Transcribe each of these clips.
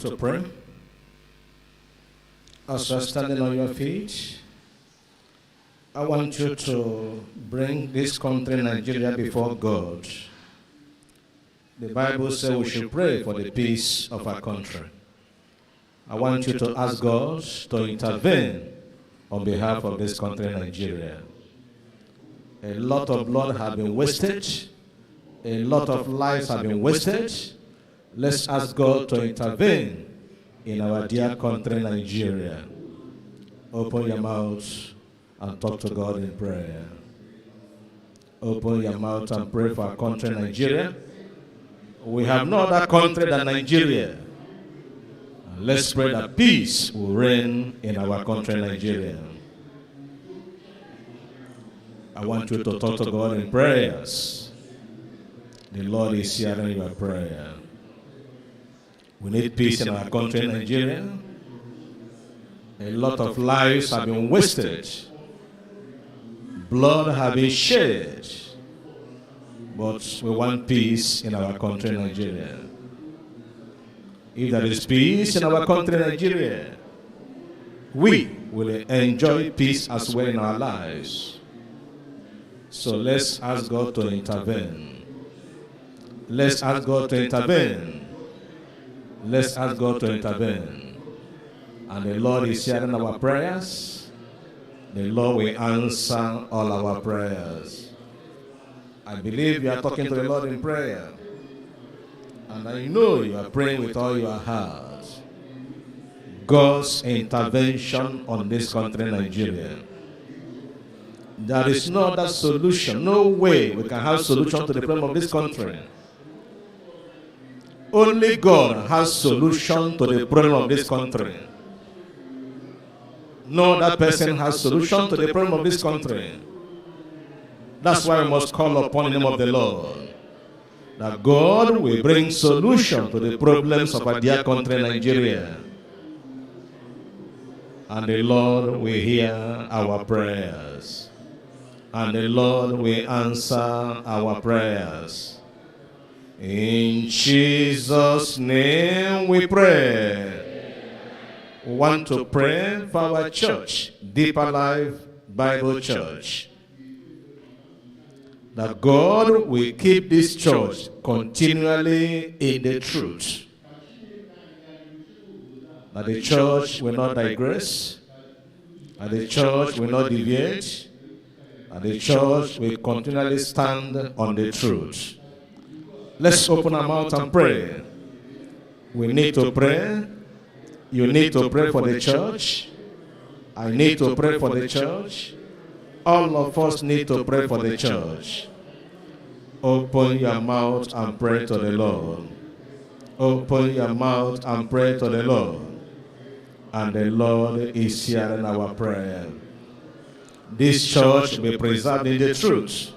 to pray. As you're standing on your feet, I want you to bring this country, Nigeria, before God. The Bible says we should pray for the peace of our country. I want you to ask God to intervene on behalf of this country, Nigeria. A lot of blood has been wasted. A lot of lives have been wasted. Let's ask God to intervene in our dear country, Nigeria. Open your mouth and talk to God in prayer. Open your mouth and pray for our country, Nigeria. We have no other country than Nigeria. Let's pray that peace will reign in our country, Nigeria. I want you to talk to God in prayers. The Lord is hearing your prayer. We need peace in our country, Nigeria. A lot of lives have been wasted. Blood has been shed. But we want peace in our country, Nigeria. If there is peace in our country, Nigeria, we will enjoy peace as well in our lives. So let's ask God to intervene. Let's ask God to intervene. Let's ask God to intervene. And the Lord is hearing our prayers. The Lord will answer all our prayers. I believe you are talking to the Lord in prayer. And I know you are praying with all your heart. God's intervention on this country, Nigeria. There is no other solution. No way we can have solution to the problem of this country. Only God has solution to the problem of this country. No other person has solution to the problem of this country. That's why we must call upon the name of the Lord. That God will bring solution to the problems of our dear country, Nigeria. And the Lord will hear our prayers. And the Lord will answer our prayers. In Jesus' name we pray. We want to pray for our church, Deeper Life Bible Church. That God will keep this church continually in the truth. That the church will not digress. That the church will not deviate. And the church will continually stand on the truth. Let's open our mouth and pray. We need to pray. You need to pray for the church. I need to pray for the church. All of us need to pray for the church. Open your mouth and pray to the Lord. Open your mouth and pray to the Lord. And the Lord is hearing our prayer. This church will be preserved in the truth.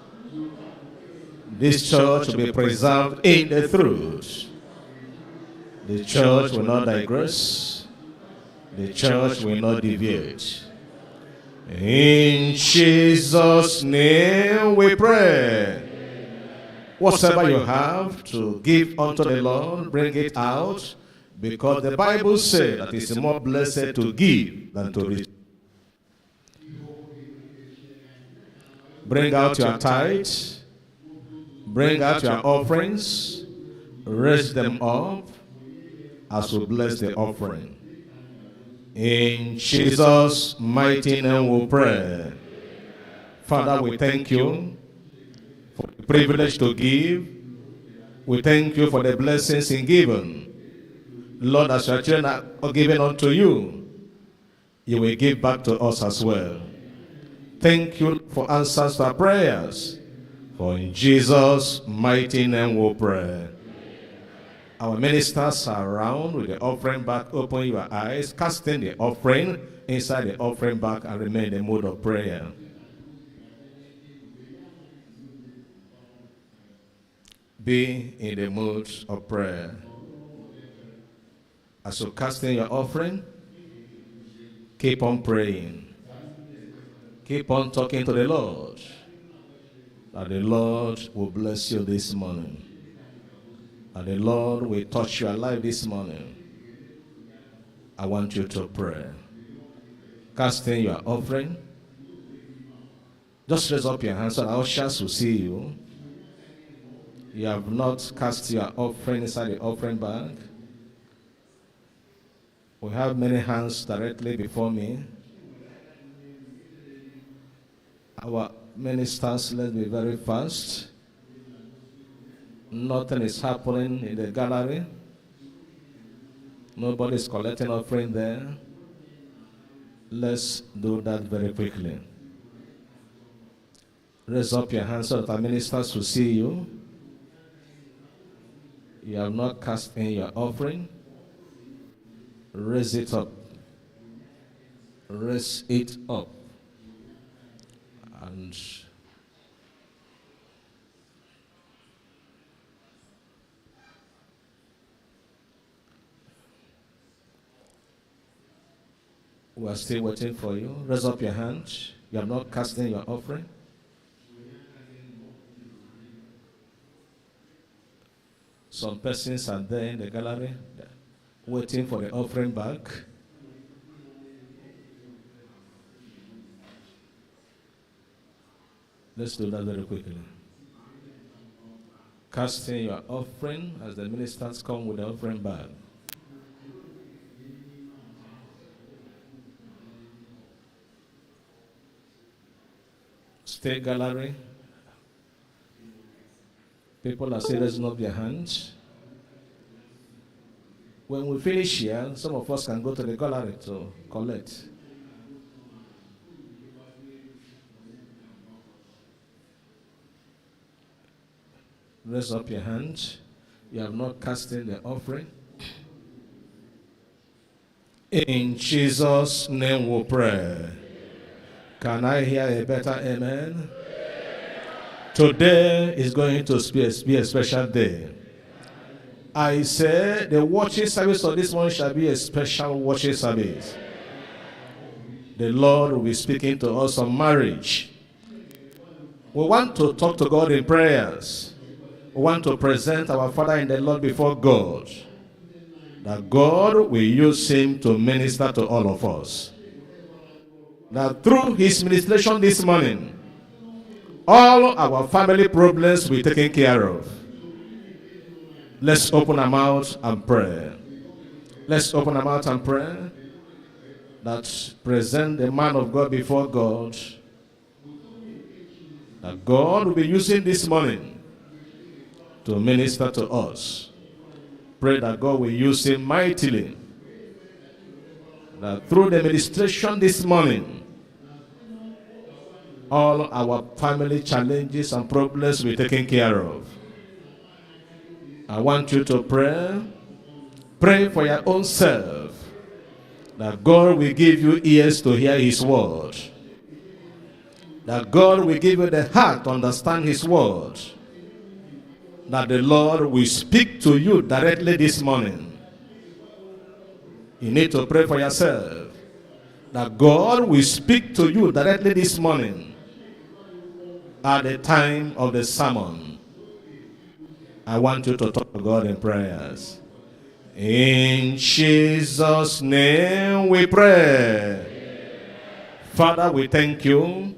This church will be preserved in the truth. The church will not digress. The church will not deviate. In Jesus' name we pray. Whatever you have to give unto the Lord, bring it out, because the Bible says that it's more blessed to give than to receive. Bring out your tithes, bring out your offerings, raise them up as we bless the offering. In Jesus' mighty name we pray. Father, we thank you for the privilege to give. We thank you for the blessings in giving. Lord, as your children are given unto you, you will give back to us as well. Thank you for answers to our prayers. For in Jesus' mighty name we pray. Our ministers are around with the offering bag. Open your eyes, casting the offering inside the offering bag, and remain in the mood of prayer. Be in the mood of prayer. As you cast in your offering, keep on praying. Keep on talking to the Lord. That the Lord will bless you this morning. And the Lord will touch your life this morning. I want you to pray. Casting your offering. Just raise up your hands so the ushers will see you. You have not cast your offering inside the offering bag. We have many hands directly before me. Our ministers, let's be very fast. Nothing is happening in the gallery. Nobody is collecting offering there. Let's do that very quickly. Raise up your hands so that our ministers will see you. You have not cast in your offering. Raise it up. Raise it up. And we are still waiting for you. Raise up your hands. You have not cast in your offering. Some persons are there in the gallery waiting for the offering bag. Let's do that very quickly. Cast in your offering as the ministers come with the offering bag. Stay gallery. People are still raising up their hands. When we finish here, some of us can go to the gallery to collect. Raise up your hands. You have not cast in the offering. In Jesus' name we pray. Can I hear a better amen? Today is going to be a special day. I say the worship service of this morning shall be a special worship service. The Lord will be speaking to us on marriage. We want to talk to God in prayers. We want to present our Father in the Lord before God. That God will use him to minister to all of us. That through his ministration this morning, all our family problems will be taken care of. Let's open our mouth and pray. Let's open our mouth and pray. That present the man of God before God. That God will be using this morning to minister to us. Pray that God will use him mightily. That through the ministration this morning, all our family challenges and problems will be taken care of. I want you to pray. Pray for your own self. That God will give you ears to hear his word. That God will give you the heart to understand his word. That the Lord will speak to you directly this morning. You need to pray for yourself. That God will speak to you directly this morning. At the time of the sermon, I want you to talk to God in prayers. In Jesus' name we pray. Father, we thank you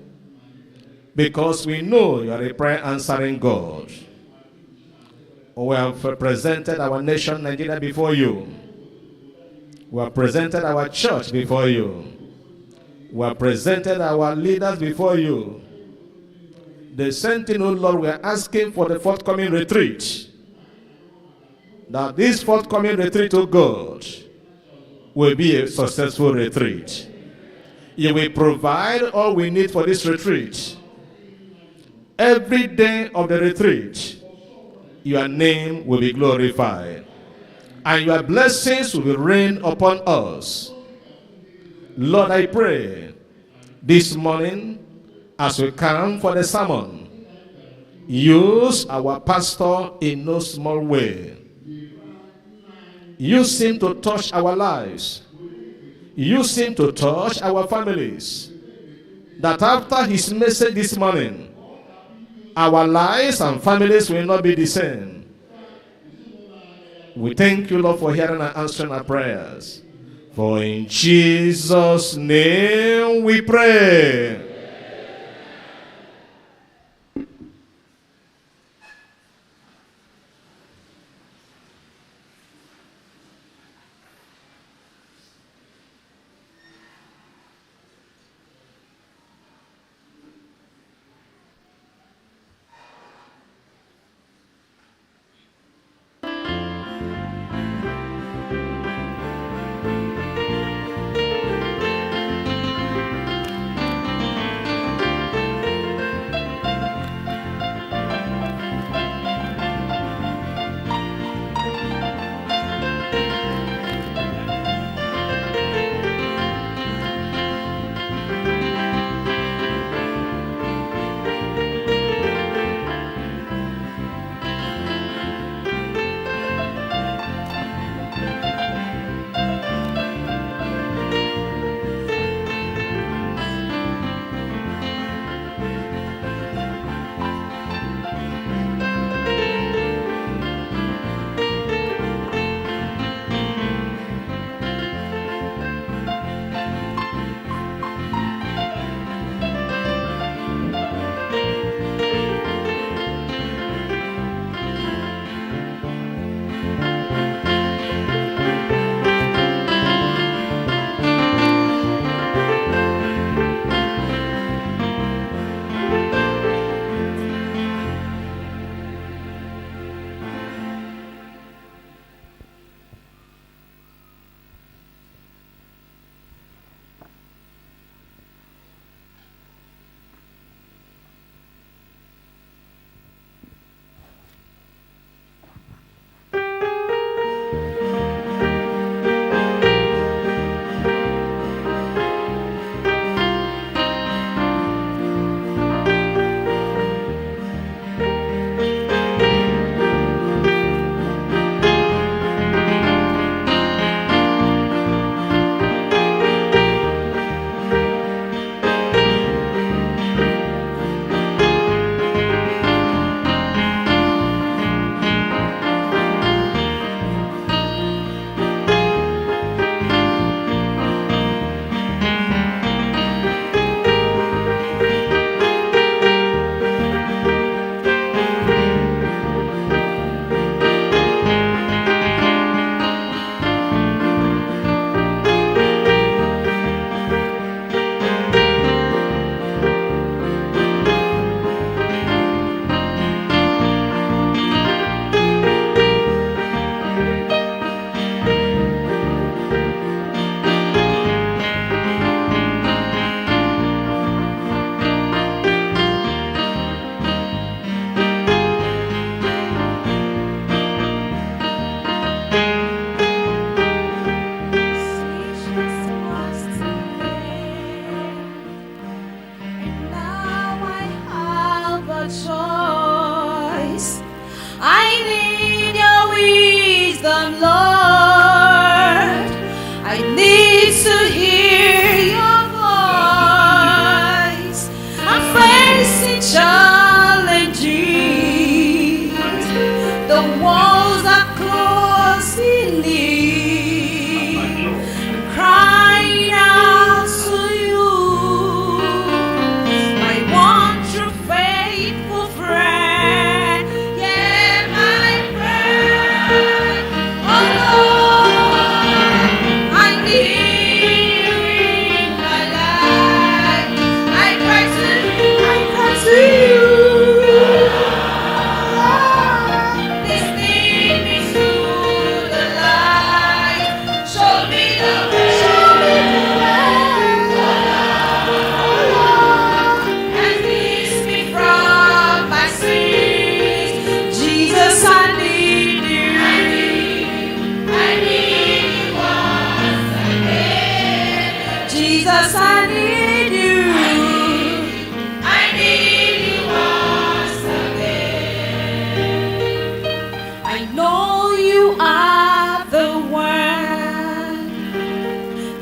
because we know you are a prayer answering God. We have presented our nation, Nigeria, before you. We have presented our church before you. We have presented our leaders before you. The Sentinel, Lord, we are asking for the forthcoming retreat. That this forthcoming retreat, oh God, will be a successful retreat. You will provide all we need for this retreat. Every day of the retreat, your name will be glorified. And your blessings will rain upon us. Lord, I pray this morning, as we come for the sermon, use our pastor in no small way. Use him to touch our lives. Use him to touch our families. That after his message this morning, our lives and families will not be the same. We thank you, Lord, for hearing and answering our prayers. For in Jesus' name we pray.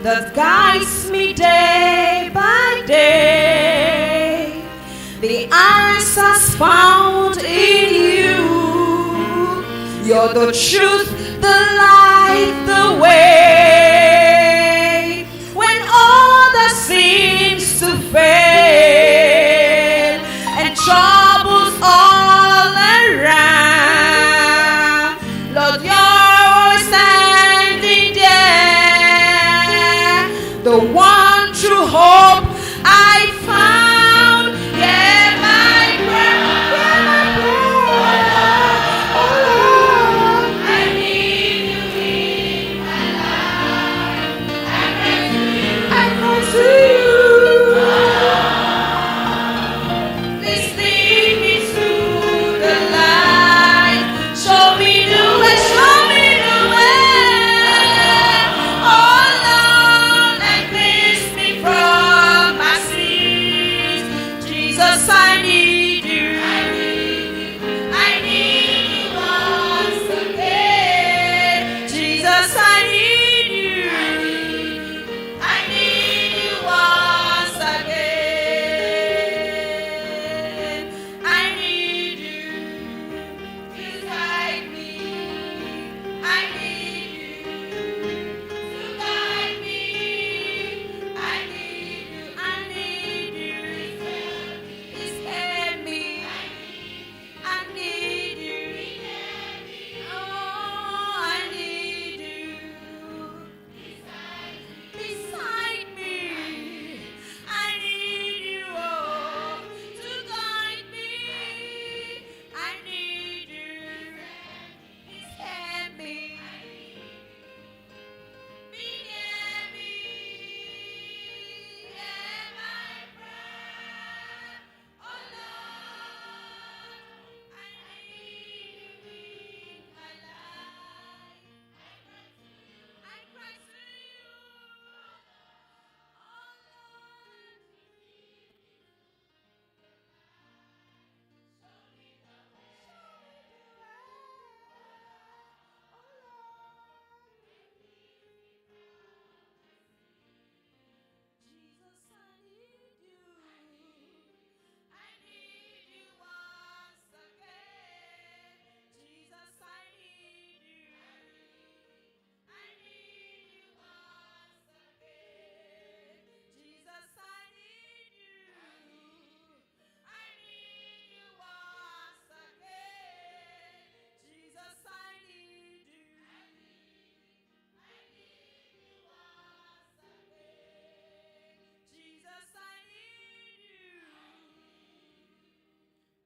that guides me day by day. The answers found in you. You're the truth, the light, the way. the one true hope I found. Yeah, my prayer, oh Lord, I need you in my life. I cry to you. Please lead me to the light. Show me the way, show me the way. Oh Lord, and cleanse me from my sins. Jesus, I need you. I need you once again. Jesus, I need you. I need you once again. I need you to guide me. I need you to guide me. I need you. I need you. Please help me. I need you. Oh, I need you. Beside me, I need you, oh, to guide me. I need you. Please help me. Be near me. Hear my prayer, oh Lord. I need you in my life. I cry to you. Jesus, I need you. I need you once again. Jesus, I need you. I need you once again. Jesus, I need you. I need you once again. Jesus, I need you. Jesus, I need you.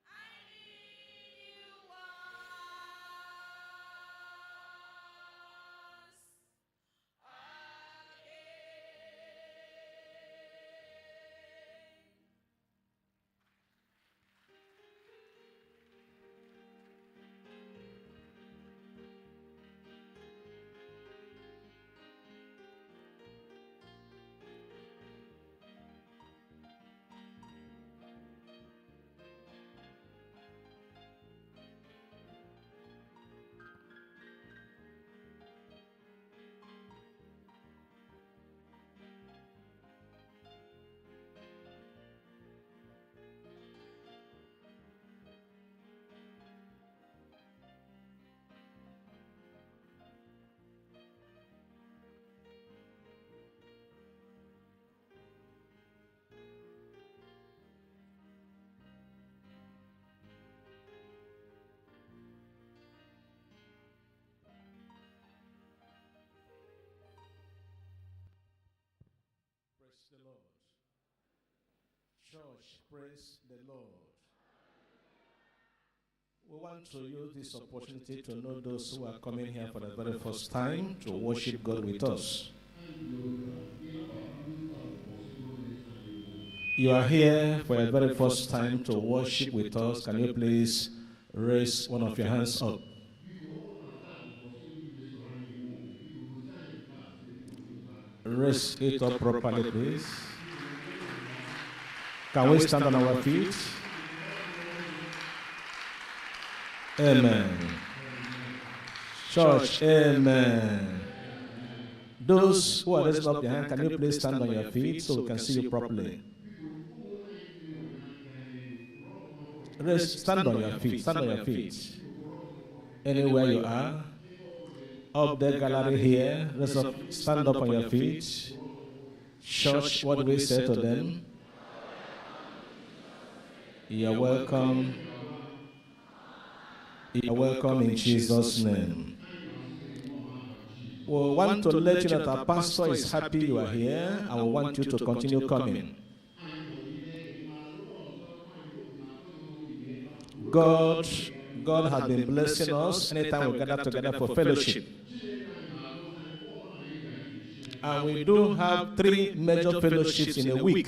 I need you once again. Praise the Lord. Church, praise the Lord. We want to use this opportunity to know those who are coming here for the very first time to worship God with us. You are here for the very first time to worship with us. Can you please raise one of your hands up? Raise it up properly, please. Can we stand on our feet? Amen. Church, amen. Those who are raising up your hand, can you please stand on your feet so we can see you properly? Stand on your feet. Stand on your feet. Anywhere you are, up there, gallery here, stand up on your feet. Church, what do we say to them? You're welcome. You're welcome in Jesus' name. We want to let you know that our pastor is happy you are here, and we want you to continue coming. God has been blessing us anytime we gather together for fellowship. And we do have 3 major fellowships in a week.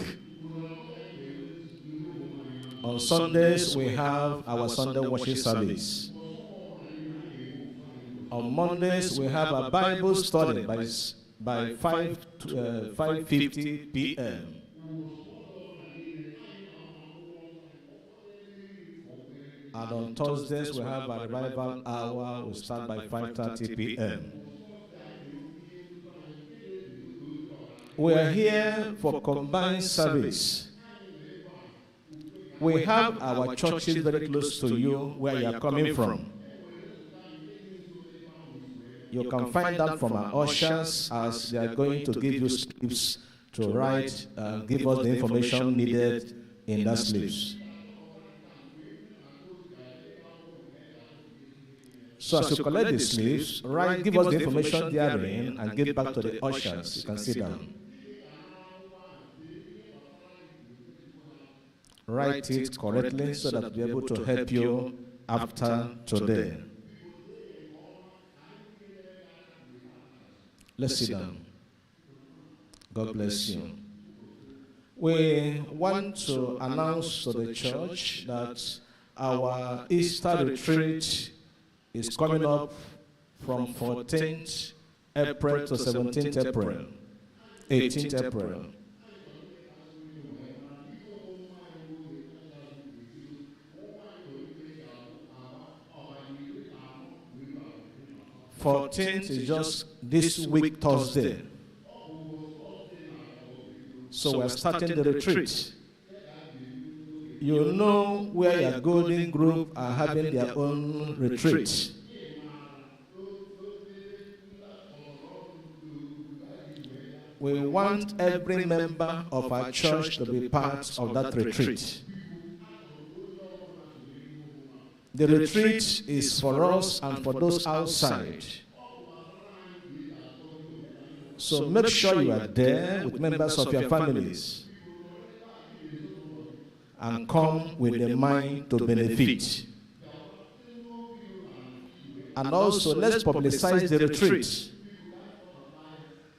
On Sundays, we have our Sunday worship service. On Mondays, we have a Bible study by 5:50 p.m. And on Thursdays, we have a revival hour. We start by 5:30 p.m. We are here for combined service. We have our churches very close to you where you are coming from. You can find out from our ushers as they are going to give you slips to write, give us the information needed in that slips. So as you collect the slips, give us the information therein and give back to the ushers. You can sit down. Write it correctly so that we'll be able to help you after today. Let's sit down. God bless you. We want to announce to the church that our Easter retreat is coming up from 14th April to 17th April, 18th April. Fourteenth is just this week Thursday. So we're starting the retreat. You know where your golden group are having their own retreat. We want every member of our church to be part of that retreat. The retreat is for us and for those outside. So make sure you are there with members of your families and come with the mind to benefit. And also, let's publicize the retreat.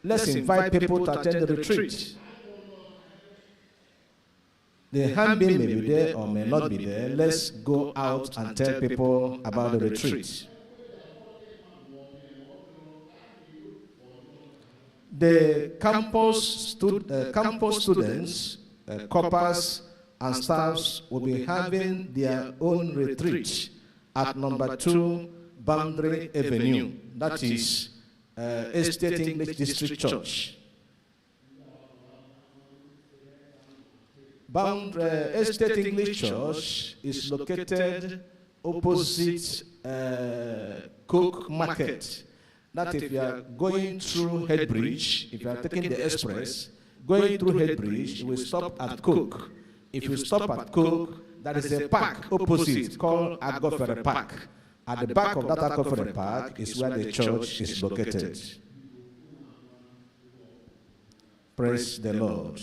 Let's invite people to attend the retreat. The handbill may be there or may not be there. Let's go out and tell people about the retreat. The campus students, corpers, and staffs will be having their own retreat at number 2 Boundary Avenue. That is Estate English District Church. Estate English Church is located opposite Cook Market. That if you are going through Headbridge, if you are taking the express, going through Headbridge, you will stop at Cook. If you stop at Cook, there is a park opposite called Agofere Park. At the back of that Agofere Park is where the church is located. Praise the Lord.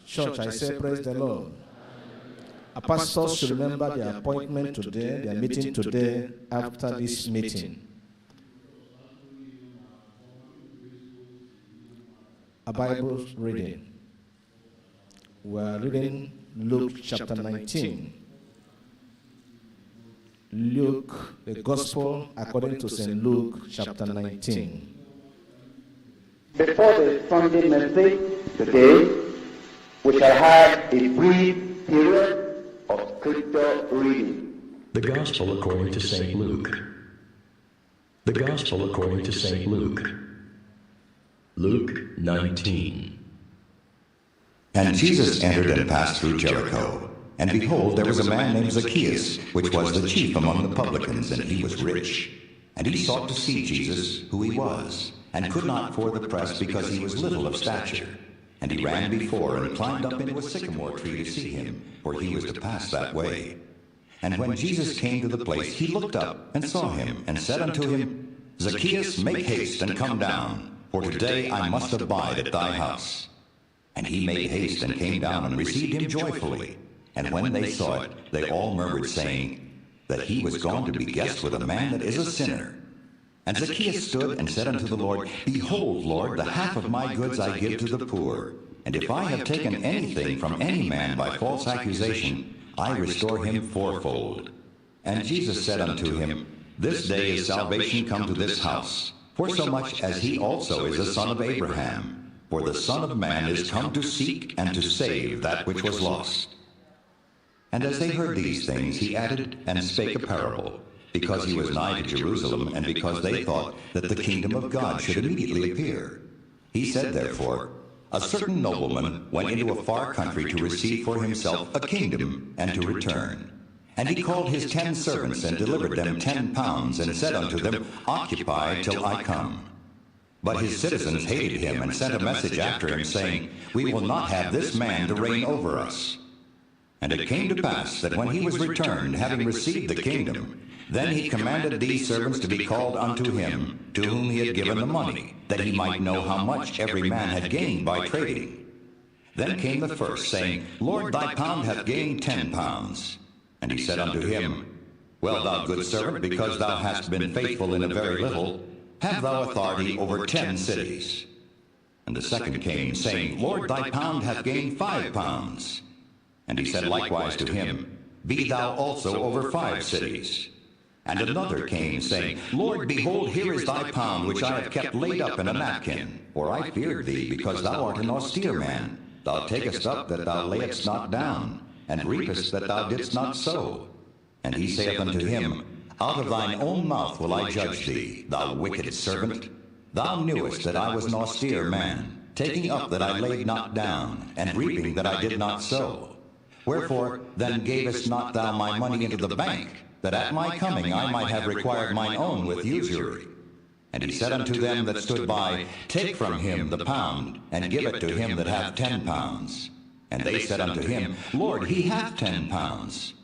Church, I say praise the Lord. Our pastors should remember their appointment today, their meeting today after this meeting. A Bible reading. We are reading Luke chapter 19. Luke, the Gospel according to St. Luke chapter 19. Before the Sunday message today, we shall have a brief period of scripture reading. The Gospel according to St. Luke. The Gospel according to St. Luke. Luke 19. And Jesus entered and passed through Jericho. And behold, there was a man named Zacchaeus, which was the chief among the publicans, and he was rich. And he sought to see Jesus, who he was, and could not for the press, because he was little of stature. And he ran before, and climbed up into a sycamore tree to see him, for he was to pass that way. And when Jesus came to the place, he looked up, and saw him, and said unto him, Zacchaeus, make haste and come down, for today I must abide at thy house. And he made haste and came down and received him joyfully. And when they saw it, they all murmured, saying, that he was gone to be guest with a man that is a sinner. And Zacchaeus stood and said unto the Lord, Behold, Lord, the half of my goods I give to the poor. And if I have taken anything from any man by false accusation, I restore him fourfold. And Jesus said unto him, This day is salvation come to this house, forsomuch as he also is a son of Abraham. For the Son of Man is come to seek and to save that which was lost. And as they heard these things, he added and spake a parable, because he was nigh to Jerusalem, and because they thought that the kingdom of God should immediately appear. He said therefore, A certain nobleman went into a far country to receive for himself a kingdom, and to return. And he called his 10 servants, and delivered them 10 pounds, and said unto them, Occupy till I come. But his citizens hated him, and sent a message after him, saying, We will not have this man to reign over us. And it came to pass that when he was returned, having received the kingdom, then he commanded these servants to be called unto him, to whom he had given the money, that he might know how much every man had gained by trading. Then came the first, saying, Lord, thy pound hath gained 10 pounds. And he said unto him, Well, thou good servant, because thou hast been faithful in a very little, have thou authority over 10 cities. And the second came, saying, Lord, thy pound hath gained 5 pounds. And he said likewise to him, Be thou also over 5 cities. And another came, saying, Lord, behold, here is thy pound, which I have kept laid up in a napkin. For I feared thee, because thou art an austere man. Thou takest up that thou layest not down, and reapest that thou didst not sow. And he saith unto him, Out of thine own mouth will I judge thee, thou wicked servant. Thou knewest that I was an austere man, taking up that I laid not down, and reaping that I did not sow. Wherefore then gavest not thou my money into the bank, that at my coming I might have required mine own with usury? And he said unto them that stood by, Take from him the pound, and give it to him that hath 10 pounds. And they said unto him, Lord, he hath 10 pounds.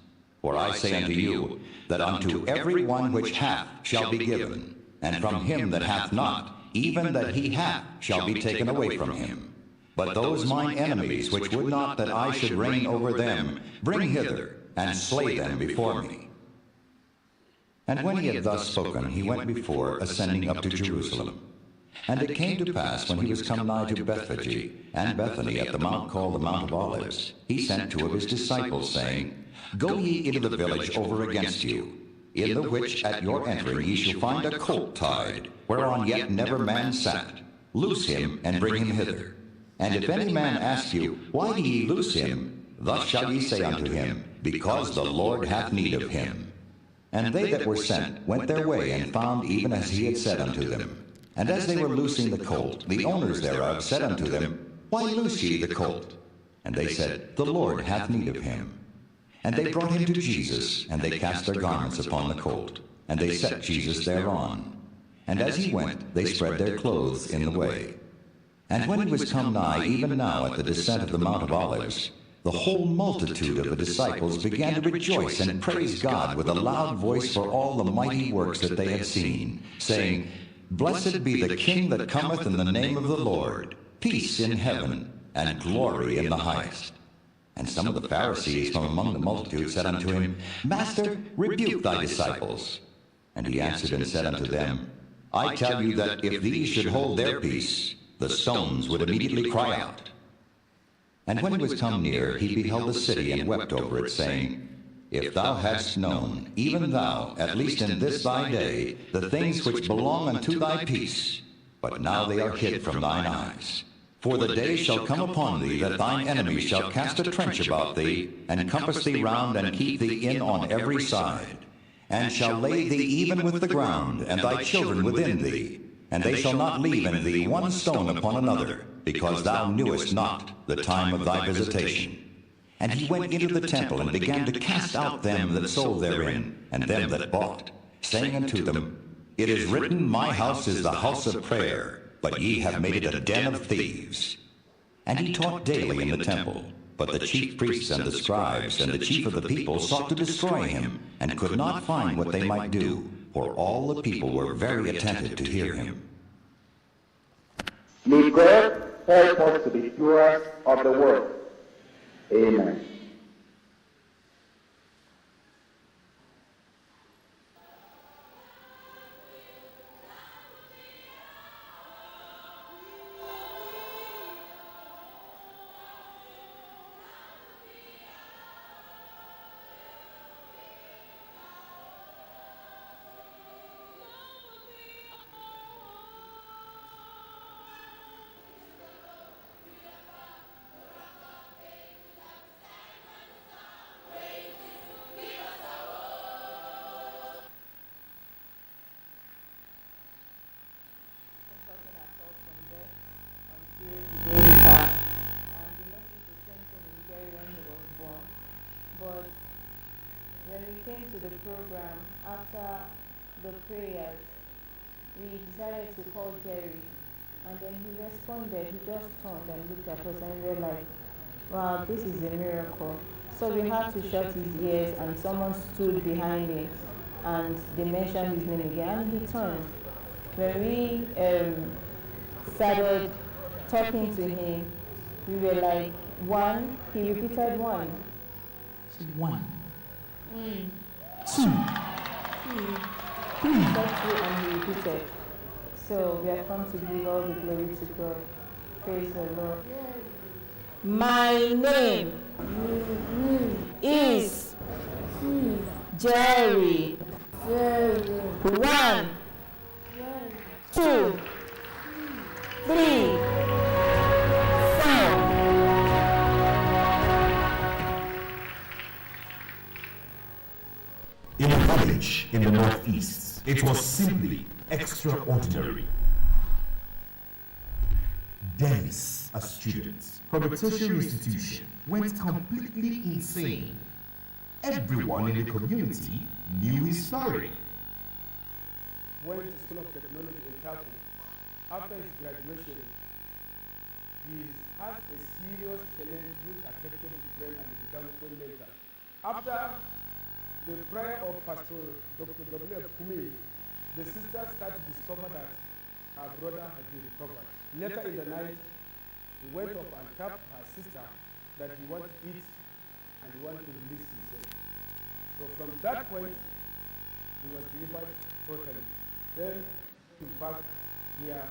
For I say unto you, that unto every one which hath shall be given, and from him that hath not, even that he hath shall be taken away from him. But those mine enemies, which would not that I should reign over them, bring hither, and slay them before me. And when he had thus spoken, he went before, ascending up to Jerusalem. And it came to pass, when he was come nigh to Bethphage and Bethany at the mount called the Mount of Olives, he sent 2 of his disciples, saying, Go ye into the village over against you, in the which at your entering ye shall find a colt tied, whereon yet never man sat. Loose him, and bring him hither. And if any man ask you, Why do ye loose him? Thus shall ye say unto him, Because the Lord hath need of him. And they that were sent went their way, and found even as he had said unto them. And as they were loosing the colt, the owners thereof said unto them, Why loose ye the colt? And they said, The Lord hath need of him. And they brought him to Jesus, and they cast their garments upon the colt, and they set Jesus thereon. And as he went, they spread their clothes in the way. And when he was come nigh, even now at the descent of the Mount of Olives, the whole multitude of the disciples began to rejoice and praise God with a loud voice for all the mighty works that they had seen, saying, Blessed be the King that cometh in the name of the Lord, peace in heaven, and glory in the highest. And some of the Pharisees from among the multitude said unto him, Master, rebuke thy disciples. And he answered and said unto them, I tell you that if these should hold their peace, the stones would immediately cry out. And when he was come near, he beheld the city, and wept over it, saying, If thou hadst known, even thou, at least in this thy day, the things which belong unto thy peace, but now they are hid from thine eyes. For the day shall come upon thee that thine enemies shall cast a trench about thee, and compass thee round, and keep thee in on every side, and shall lay thee even with the ground, and thy children within thee, and they shall not leave in thee one stone upon another, because thou knewest not the time of thy visitation. And he went into the temple, and began to cast out them that sold therein, and them that bought, saying unto them, It is written, My house is the house of prayer, but ye have made it a den of thieves. And he taught daily in the temple. But the chief priests and the scribes and the chief of the people sought to destroy him, and could not find what they might do, for all the people were very attentive to hear him. May God help us to be doers of the word. Amen. But when we came to the program, after the prayers, we decided to call Jerry. And then he responded, he just turned and looked at us and we were like, wow, this is a miracle. So we had to shut his ears and someone stood behind him and they mentioned his name again and he turned. When we started talking to him, we were like, one, he repeated one. One. Two. And he repeated. So we have come to give all the glory to God. Praise the Lord. My name is Jerry. 1, 2, 3, 4. In a village in the northeast, it was simply extraordinary. Dennis, a student from a tertiary institution, went completely insane. Everyone in the community knew his story. Went to School of Technology in Turkey. After his graduation, he has a serious challenge which affected his brain and he became so mental. After the prayer of Pastor Dr. W.F. Kumi, the sister started to discover that her brother had been recovered. Later in the night, he went up and tapped her sister that he wanted to eat and he wanted to release himself. So from that point, he was delivered totally. Then he back here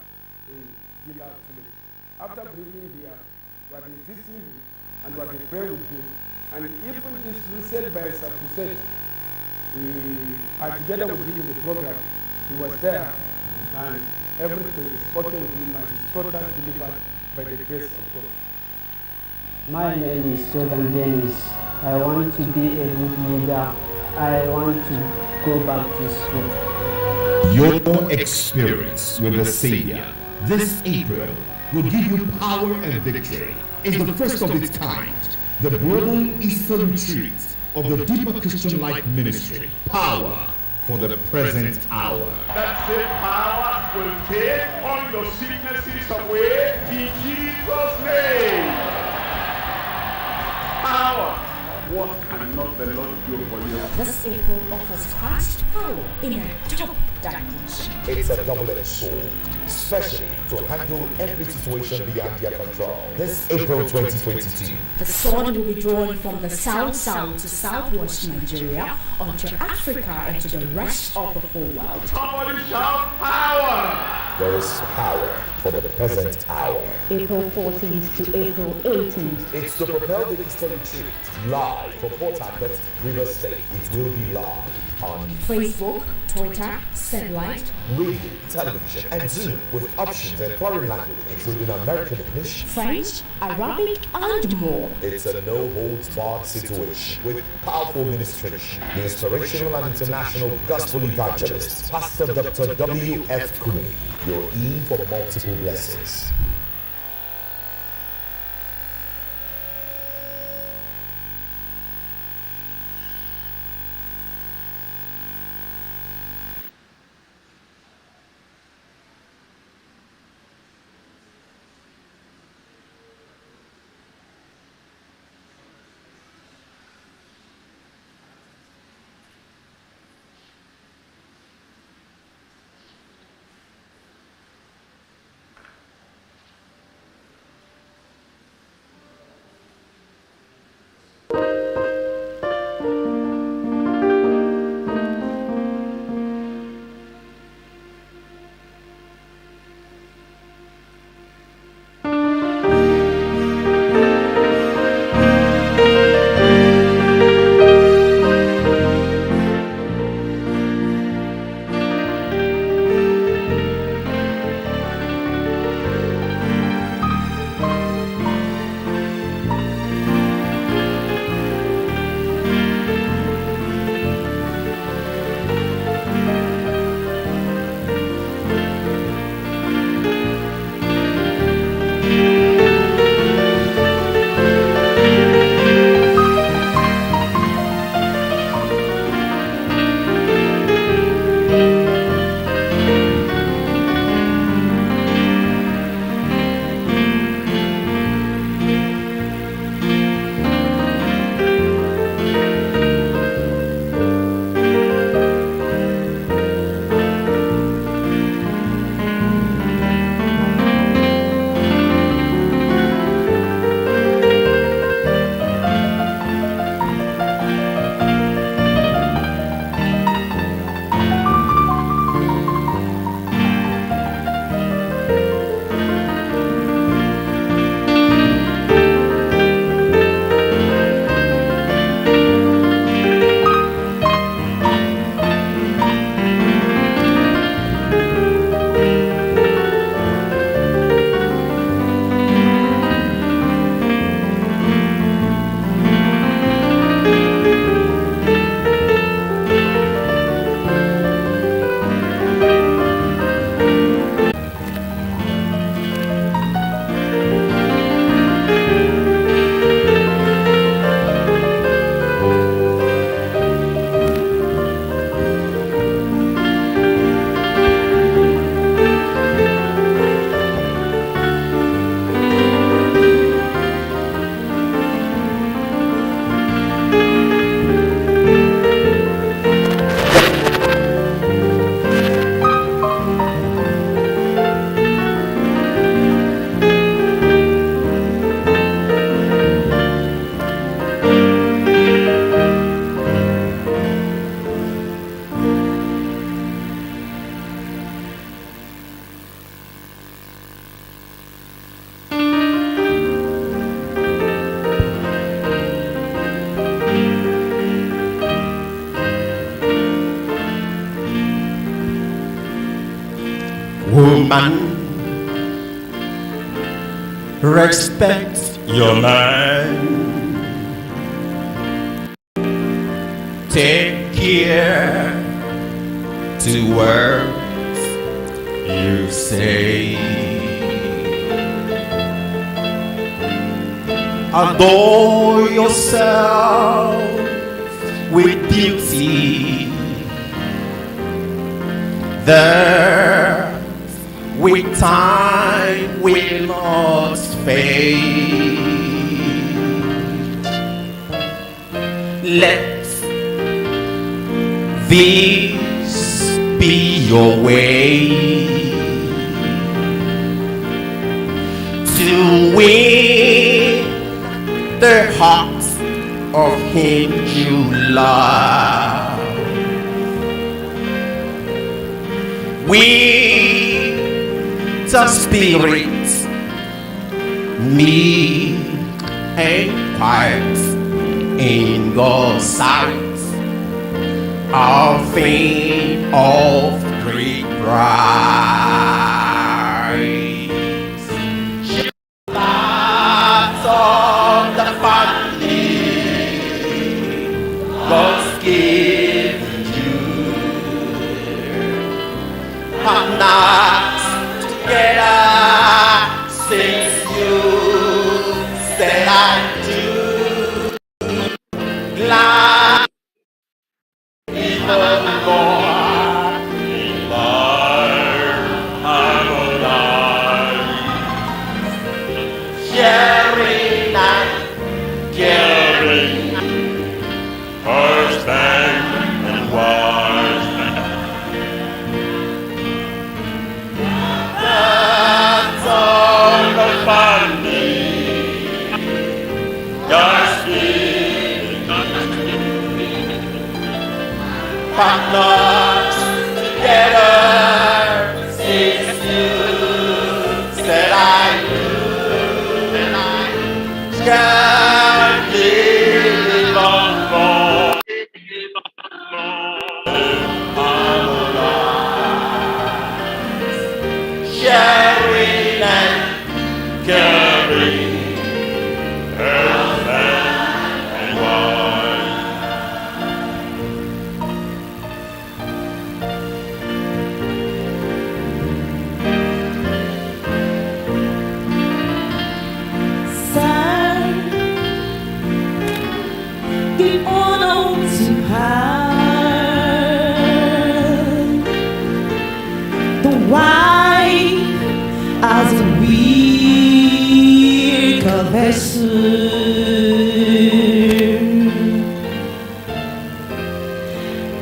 in Dclm village. After bringing here, we have been visiting him and we have been praying with him. And even this recent by crusade, we are together with him in the program. He was there, and everything is okay with him, and he's totally delivered by the grace of God. My name is Jordan Dennis. I want to be a good leader. I want to go back to school. Your experience with the Savior this April will give you power and victory. It's the first of its kind, the global Eastern retreat of the Deeper Christian Life Ministry. Power for the present hour. That same power will take all your sicknesses away in Jesus' name. Power. What cannot the Lord do for you? This April offers Christ power in a top dimension. It's a double-edged sword, especially to handle every situation beyond their control. This April 2022. The sword will be drawn from the south to southwest Nigeria, onto Africa and to the rest of the whole world. Somebody shout power! There is power for the present hour. April 14th to April 18th. It's to propel the Eastern retreat live for Port Harcourt, River State. It will be live on Facebook, Twitter, satellite, radio, television, and Zoom with options in foreign language, including American English, French, Arabic, and more. It's a no-holds-barred situation with powerful ministration. The inspirational and international gospel evangelist, Pastor Dr. W.F. Kumi. You're in for multiple blessings. Woman, respect your man. Take care to words you say. Adore yourself with beauty. There, with time, will not fade. Let this be your way to win the heart of him you love. With the spirit, meek and quiet in God's sight, a thing of great price. That's all the family God's given you. Partners together since you said I do. Glad even more I'm alive. Sharing and caring, husband and wife. That's all the family God's given. Partners together since you said I do. Can't live on more. I'm alive. Sharing and caring, husband and wife. Give honor to her, the wife as a weaker vessel,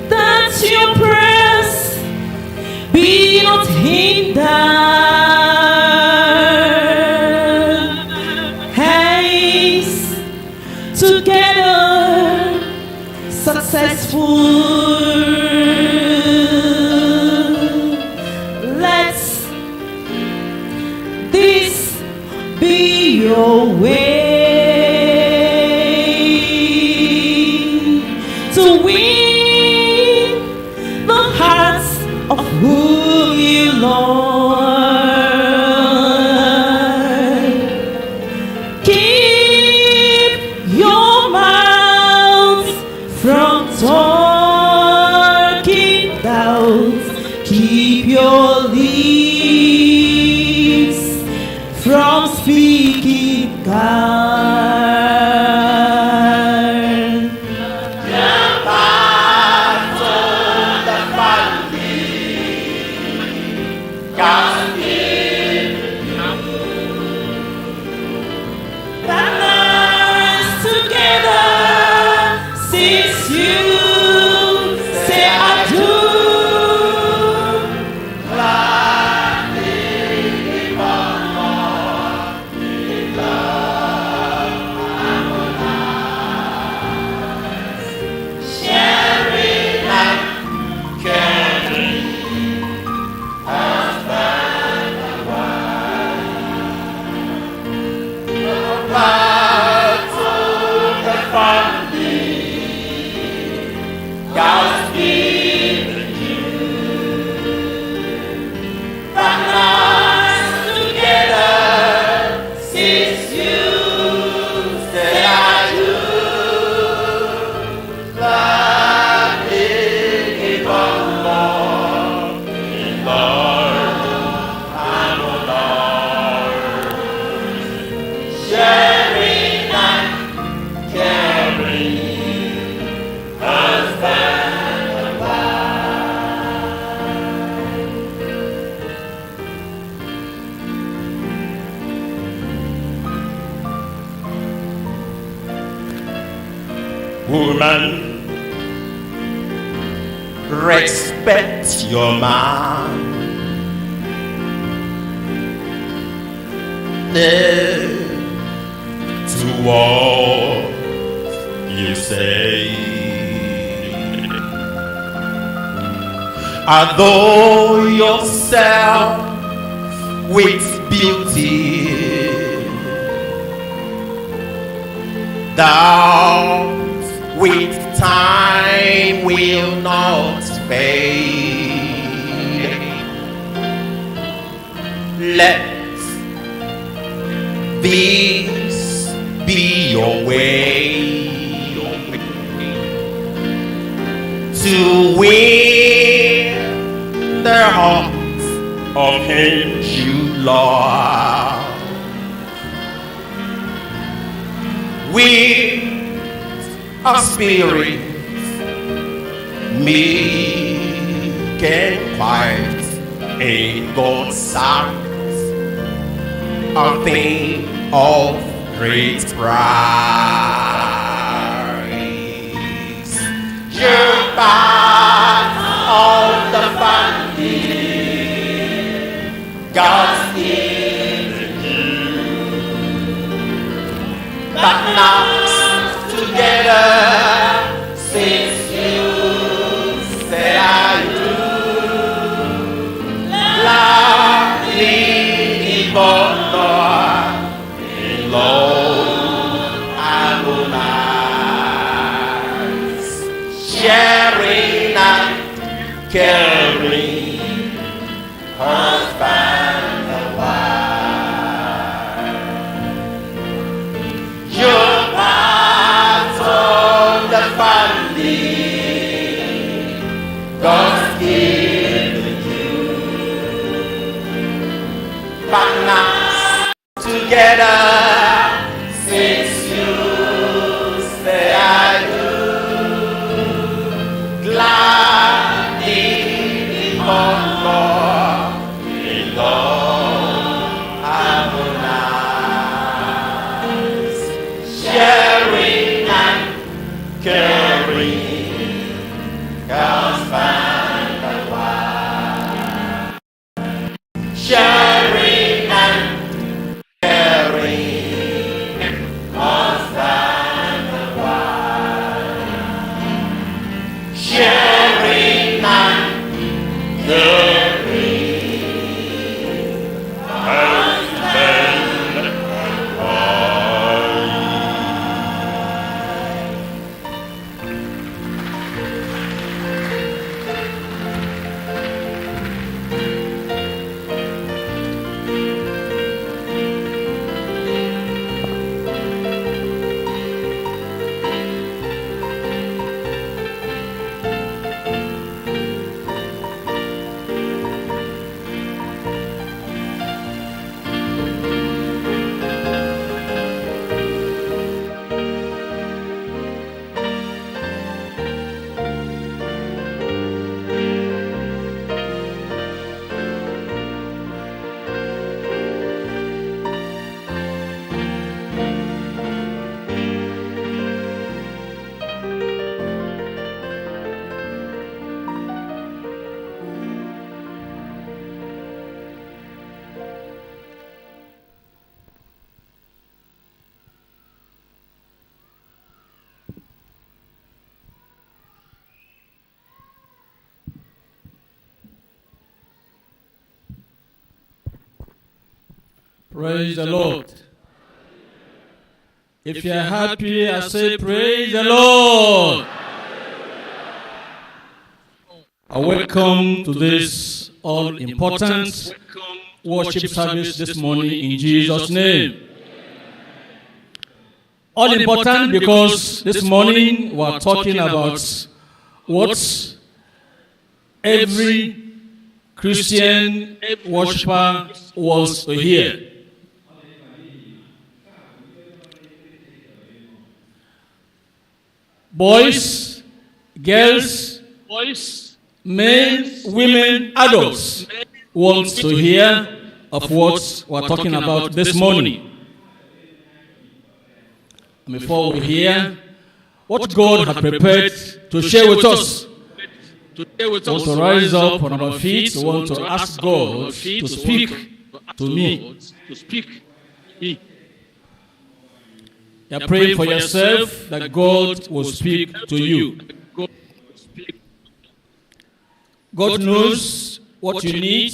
that your prayers be not hindered. Hands together successful. Let this be your way to win the hearts of whom you love. Keep your mouth from talking doubts. Keep your lips from speaking God. Partners together since you say I do. Sharing and caring, husband woman, respect your man. To what you say, adore yourself with beauty, doubt with time will not fade. Let this be your way to win the hearts of him you love. With a spirit meek and quiet in God's sight, a thing of great price. You're part of the family God's given you, but not together since you said I do. Love me before sharing and caring, husband and wife. You're part of the family God's given you, but not together since you say I do. Gladly before Lord, in Lord harmonize, sharing and caring, husband and wife. Sharing and caring, husband and wife. Sharing and caring, husband and Praise the Lord. If you are happy, I say praise the Lord. I welcome to this all-important worship service this morning in Jesus' name. All important because this morning we are talking about what every Christian worshiper wants to hear. Boys, girls, men, women, adults want to hear of what we are talking about this morning. Before we hear, what God had prepared to share with us. We want to rise up on our feet. We want to ask God to speak to me. You are praying for yourself that God will speak to you. God knows what you need.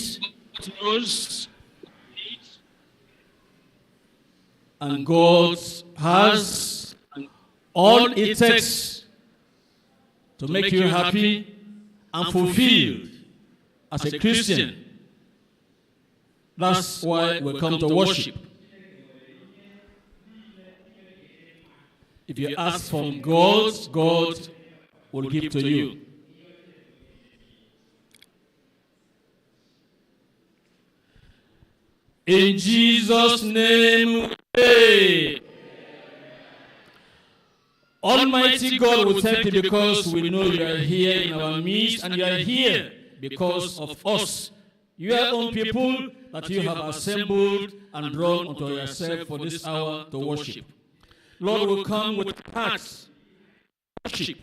And God has all it takes to make you happy and fulfilled as a Christian. That's why we come to worship. If you ask from God, God will give to you. In Jesus' name we pray. Almighty God, we thank you because we know you are here in our midst, and you are here because of us, your own people that you have assembled and drawn unto yourself for this hour to worship. Lord, we come with hearts worship,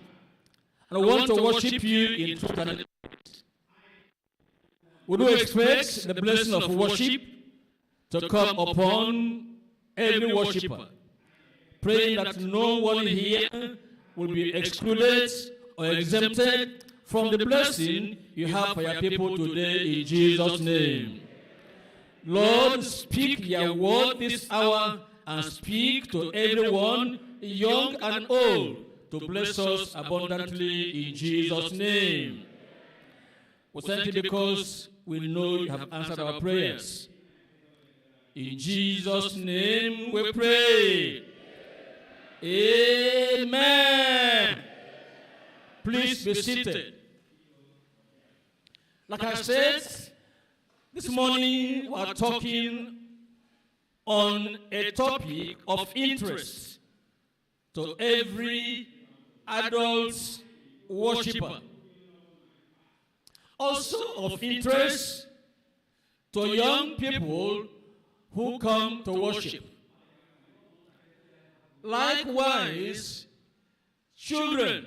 and we want to worship you in truth and in spirit. We do expect the blessing of worship to come upon every worshiper, praying that no one here will be excluded or exempted from the blessing you have for your people today in Jesus' name. Lord, speak your word this hour and speak to everyone, young and old, to bless us abundantly in Jesus' name. We thank you because we know you have answered our prayers. In Jesus' name we pray. Amen. Please be seated. Like I said, this morning we are talking on a topic of interest to every adult worshiper. Also of interest to young people who come to worship. Likewise, children,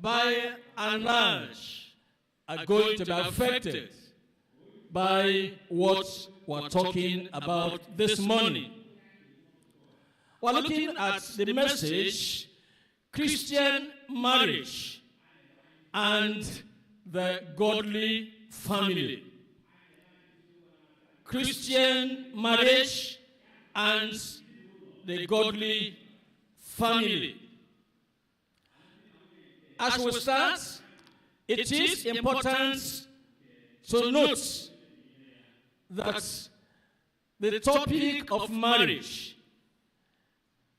by and large, are going to be affected by what we're talking about this morning. We're looking at the message, Christian marriage and the godly family. Christian marriage and the godly family. As we start, it is important to note that the topic of marriage,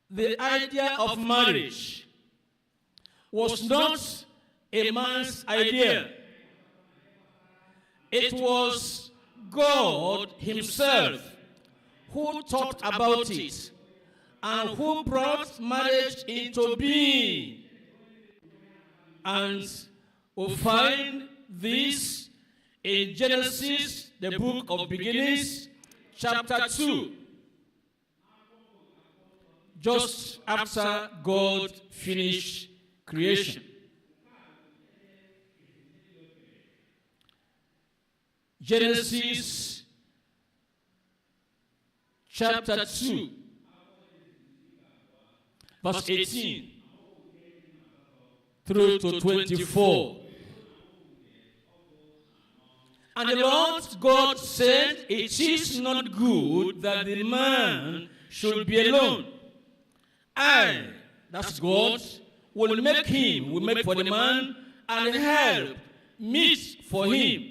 the idea of marriage, was not a man's idea. It was God himself who talked about it and who brought marriage into being. And we find this in Genesis, the book of beginnings, chapter 2. Just after God finished creation. Genesis chapter 2, verse 18 through to 24. And the Lord God said, it is not good that the man should be alone. I, that's God, will make for the man and help meet for him.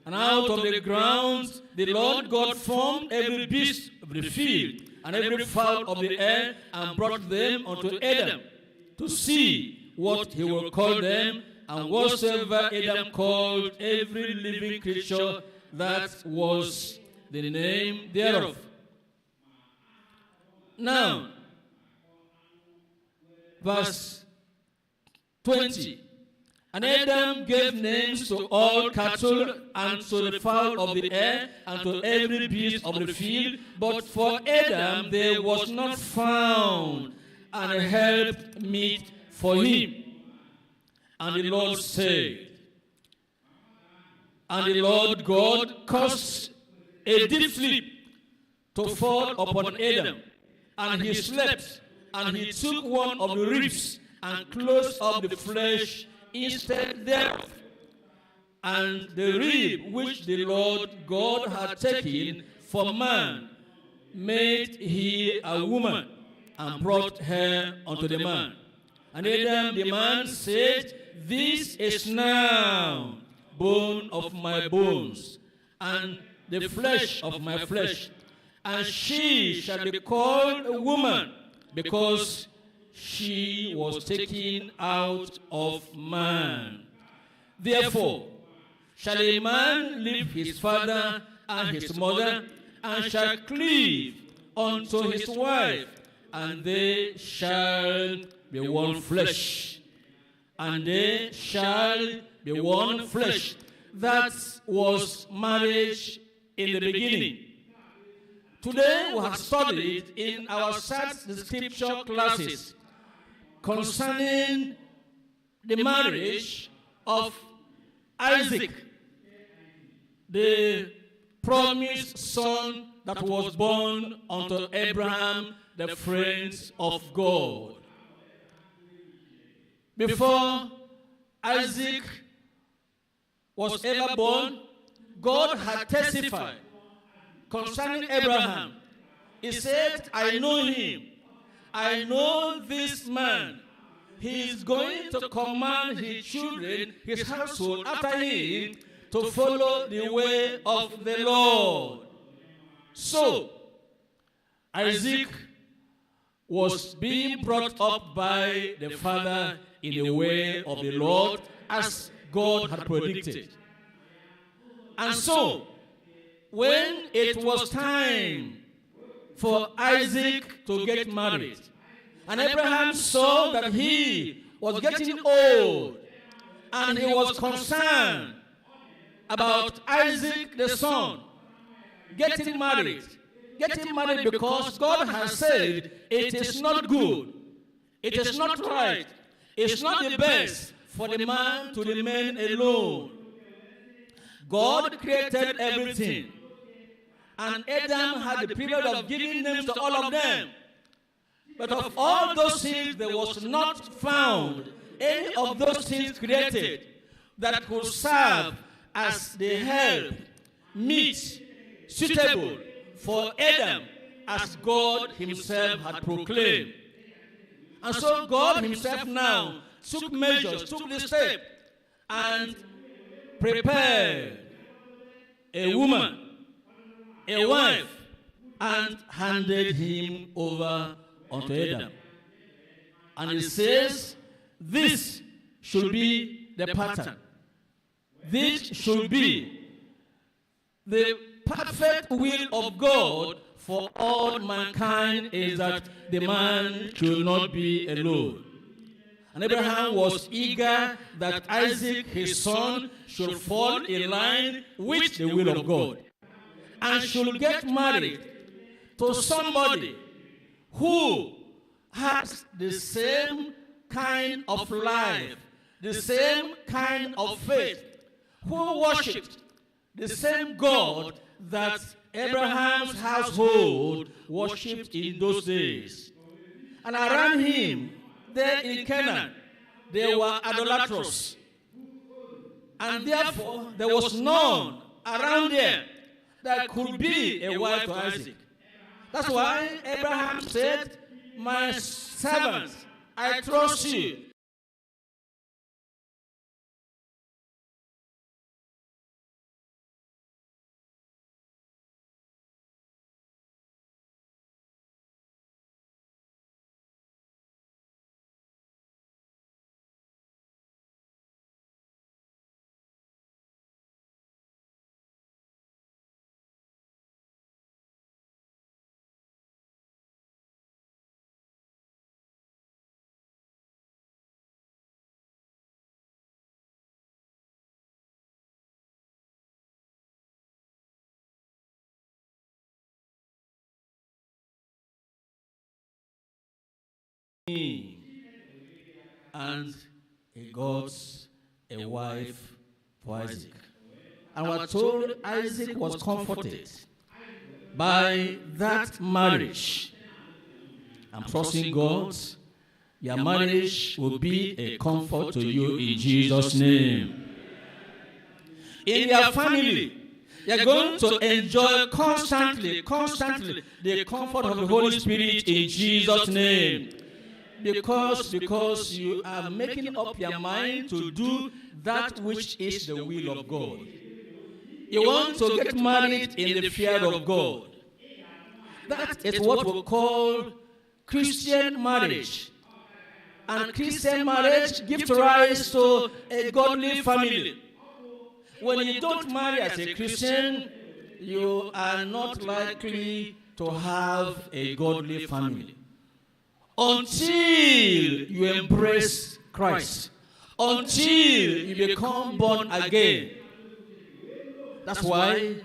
And out of the ground the Lord God formed every beast of the field and every fowl of the air and brought them unto Adam to see what he will call them. And whatsoever Adam called every living creature, that was the name thereof. Now, verse 20. And Adam gave names to all cattle, and to the fowl of the air, and to every beast of the field. But for Adam there was not found and help meet for him. And the Lord said, and the Lord God caused a deep sleep to fall upon Adam, and he slept, and he took one of the ribs and closed up the flesh instead thereof. And the rib which the Lord God had taken for man made he a woman, and brought her unto the man. And Adam the man said, This is now bone of my bones, and the flesh of my flesh. And she shall be called a woman, because she was taken out of man. Therefore shall a man leave his father and his mother, and shall cleave unto his wife, and they shall be one flesh. And they shall be one flesh. That was marriage in the beginning. Today we have studied in our scripture classes concerning the marriage of Isaac, the promised son that was born unto Abraham, the friend of God. Before Isaac was ever born, God had testified concerning Abraham. He said, I know him. I know this man. He is going to command his children, his household after him, to follow the way of the Lord. So, Isaac was being brought up by the father in the way of the Lord, as God had predicted. And so, when it was time for Isaac to get married, and Abraham saw that he was getting old, and he was concerned about Isaac the son getting married. Getting married because God has said it is not good, it is not right, it's not the best for the man to remain alone. God created everything, and Adam had the period of giving names to all of them. But of all those things, there was not found any of those things created that could serve as the help, meet, suitable for Adam, as God himself had proclaimed. And so God himself now took measures, took the step, and prepared a woman, a wife, and handed him over unto Adam. And it says, this should be the pattern. This should be the perfect will of God for all mankind, is that the man should not be alone. And Abraham was eager that Isaac, his son, should fall in line with the will of God, and should get married to somebody who has the same kind of life, the same kind of faith, who worshipped the same God that Abraham's household worshipped in those days. And around him, there in Canaan, they were idolaters. And therefore, there was none around there that could be a wife to Isaac. That's why Abraham said, my servant, I trust you. and he got a wife for Isaac. And we're told Isaac was comforted by that marriage. I'm trusting God. Your marriage will be a comfort to you in Jesus' name. In your family, you're going to enjoy constantly the comfort of the Holy Spirit in Jesus' name. Because you are making up your mind to do that which is the will of God. You want to get married in the fear of God. That is what we call Christian marriage. And Christian marriage gives rise to a godly family. When you don't marry as a Christian, you are not likely to have a godly family. Until you embrace Christ. Until you become born again. That's why,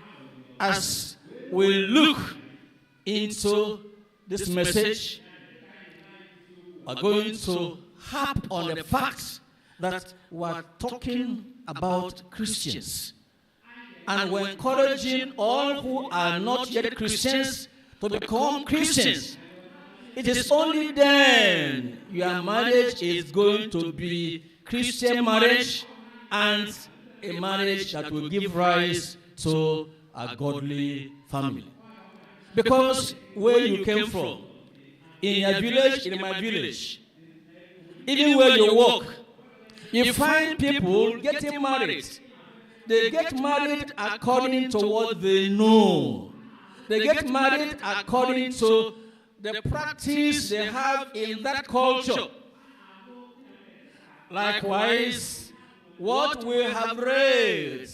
as we look into this message, we're going to harp on the fact that we're talking about Christians. And we're encouraging all who are not yet Christians to become Christians. It is only then your marriage is going to be Christian marriage and a marriage that will give rise to a godly family. Because where you came from, in your village, in my village, even where you work, you find people getting married. They get married according to what they know. They get married according to the practice they have in that culture. Likewise, what we have read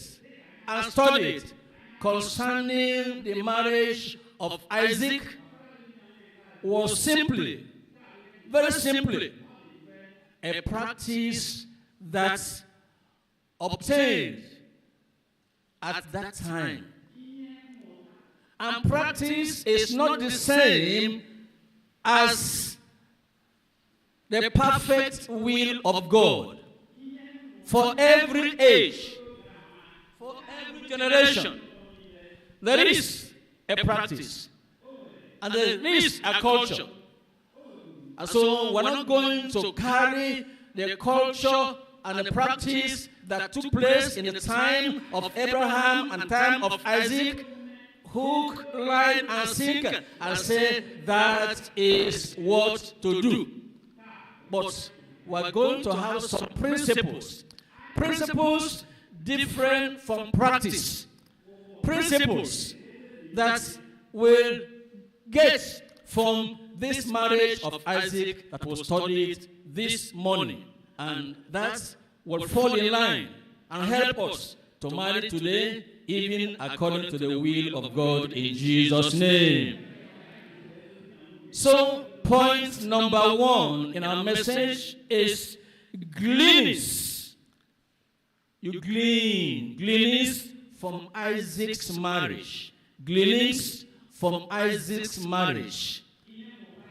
and studied concerning the marriage of Isaac was simply, very simply, a practice that obtained at that time. And practice is not the same as the perfect will of God. For every age, for every generation, there is a practice. And there is a culture. And so we're not going to carry the culture and the practice that took place in the time of Abraham and time of Isaac, hook, line, and sinker, and say that is what to do. But we're going to have some principles. Principles different from practice. Principles that will get from this marriage of Isaac that was studied this morning. And that will fall in line and help us to marry today, even according to the will of God in Jesus' name. So, point number 1 in our message is gleanings. You glean. Gleanings from Isaac's marriage. Gleanings from Isaac's marriage.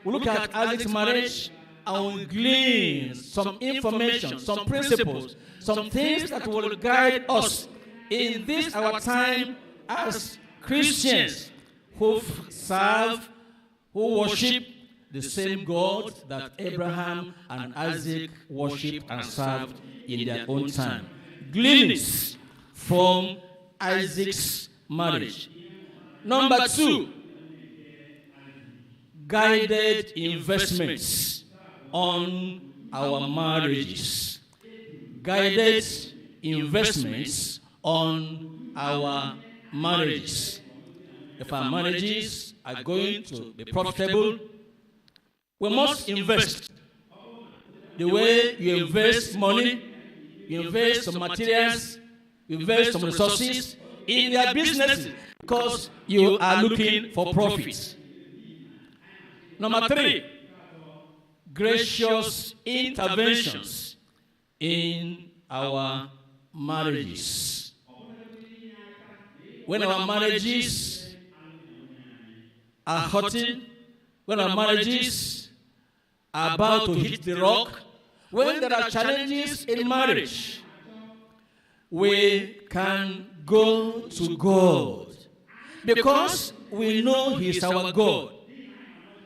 We look at Isaac's marriage and we glean some information, some principles, some things that will guide us in this our time as Christians who serve, who worship the same God that Abraham and Isaac worshipped and served in their own time. Gleanings from Isaac's marriage. Number 2, guided investments on our marriages. Guided investments on our marriages. If our marriages are going to be profitable, we must invest. The way you invest money, you invest some materials, you invest some resources in your businesses because you are looking for profits. Number 3, gracious interventions in our marriages. When our marriages are hurting, when our marriages about to hit the rock, when there are challenges in marriage, we can go to God because we know He's our God,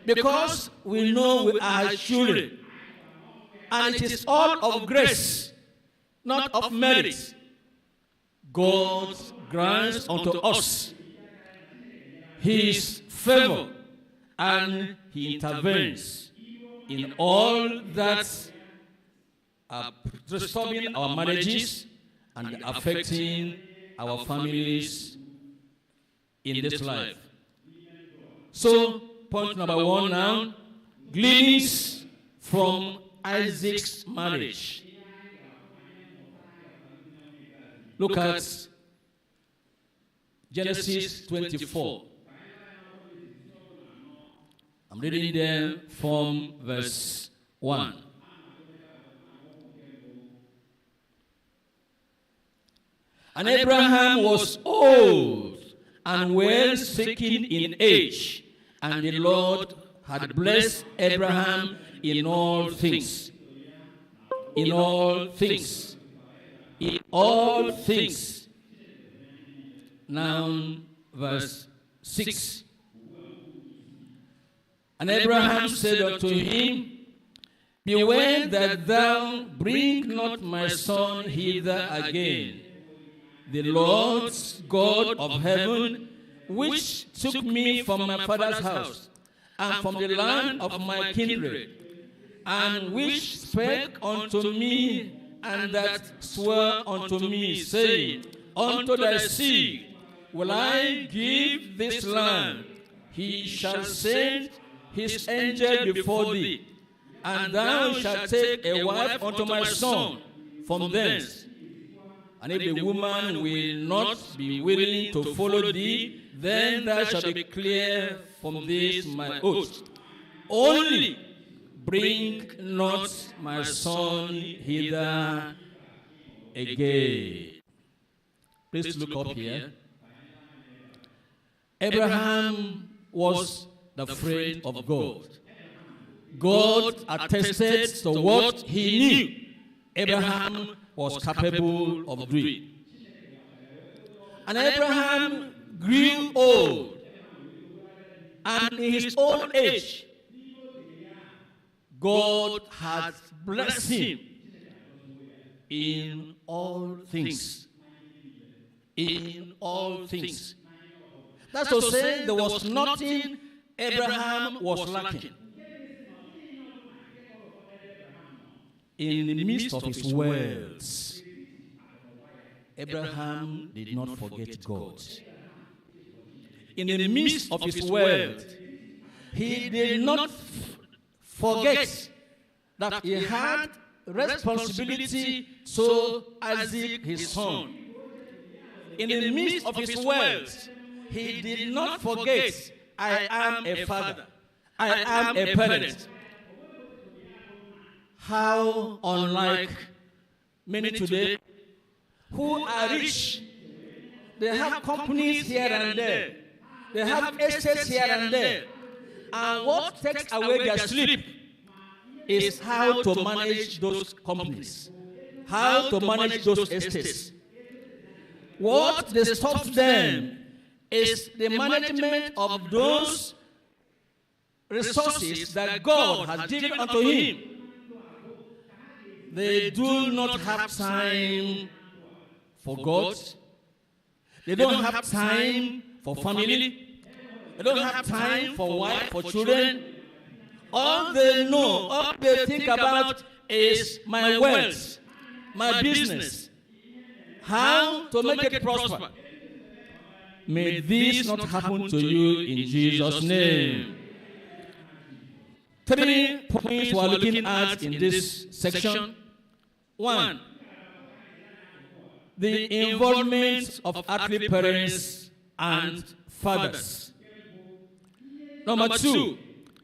because we know we are His children, and it is all of grace, not of merit. God grants unto us His favor, and He intervenes in all that are disturbing our marriages and affecting our families in this life. So, point number 1 now, gleanings from Isaac's marriage. Look at Genesis 24. I'm reading there from verse 1. And Abraham was old and well stricken in age, and the Lord had blessed Abraham in all things. In all things. In all things. Now, verse 6. And Abraham said unto him, Beware that thou bring not my son hither again. The Lord God of heaven, which took me from my father's house, and from the land of my kindred, and which spake unto me, and that swore unto me, saying, Unto thy seed will I give this land. He shall send his angel before thee, and thou shalt take a wife unto my son from thence. And if the woman will not be willing to follow thee, then thou shalt be clear from this my oath. Only bring not my son hither again. Please look up here. Abraham was the friend of God. God attested to what he knew Abraham was capable of doing. And Abraham grew old, and in his old age, God had blessed him in all things. In all things. That's to say, there was nothing Abraham was lacking. In the midst of his wealth, Abraham did not forget God. In the midst of his wealth, he did not forget that he had responsibility to Isaac, his son. In the midst of his wealth, he did not forget, I am a father, I am a parent. How unlike many today who are rich. They have companies here and there. They have estates here and there. And what takes away their sleep is how to manage those companies, how to manage those estates. What disturbs them is the management of those resources that God has given unto him. They do not have time for God. They don't have time for family. They don't have time for wife, for children. All they know, all they think about is my wealth, my business, how to make it prosper. May this not happen to you in Jesus' name. 3 points we are looking at in this section. 1, the involvement of earthly parents and fathers. Number 2,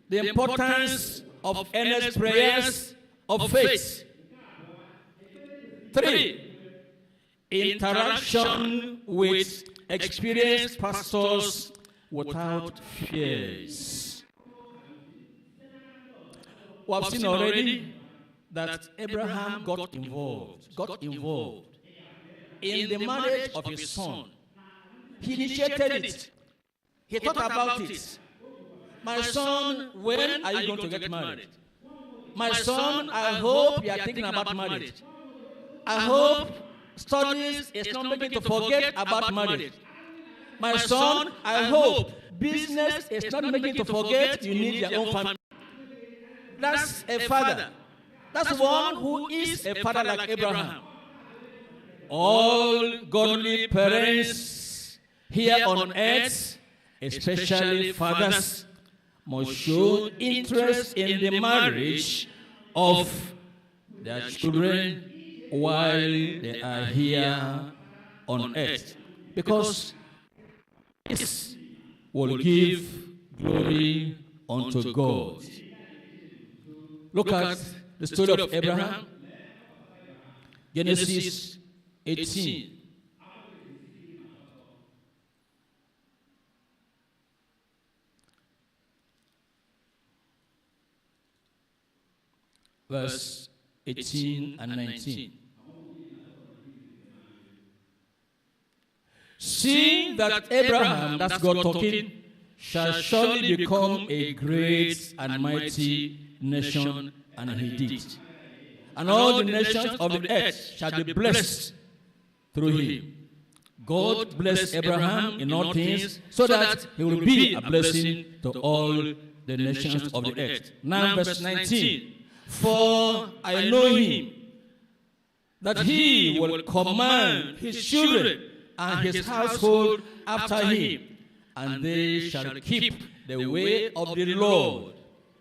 the importance of earnest prayers of faith. 3, interaction with experienced pastors without fears. we have seen already that Abraham got involved in the marriage of his son. He initiated it. He thought about it. My son, when are you going to get married? My son, I hope you are thinking about marriage. I hope studies is not making you to forget about marriage. My son, I hope business is not making you to forget you need your own family. That's a father. That's one who is a father like Abraham. All godly parents here on earth, especially fathers, must show interest in the marriage of their children while they are here on earth. Because this will give glory unto God. Look at the story of Abraham. Genesis 18. Verse 18 and 19. Seeing that Abraham, that's God talking, shall surely become a great and mighty nation, and he did. And all the nations of the earth shall be blessed through him. God blessed Abraham in all things, so that he will be a blessing to all the nations of the earth. Now verse 19. For I know him, that he will command his children and his household after him, and they shall keep the way of the Lord,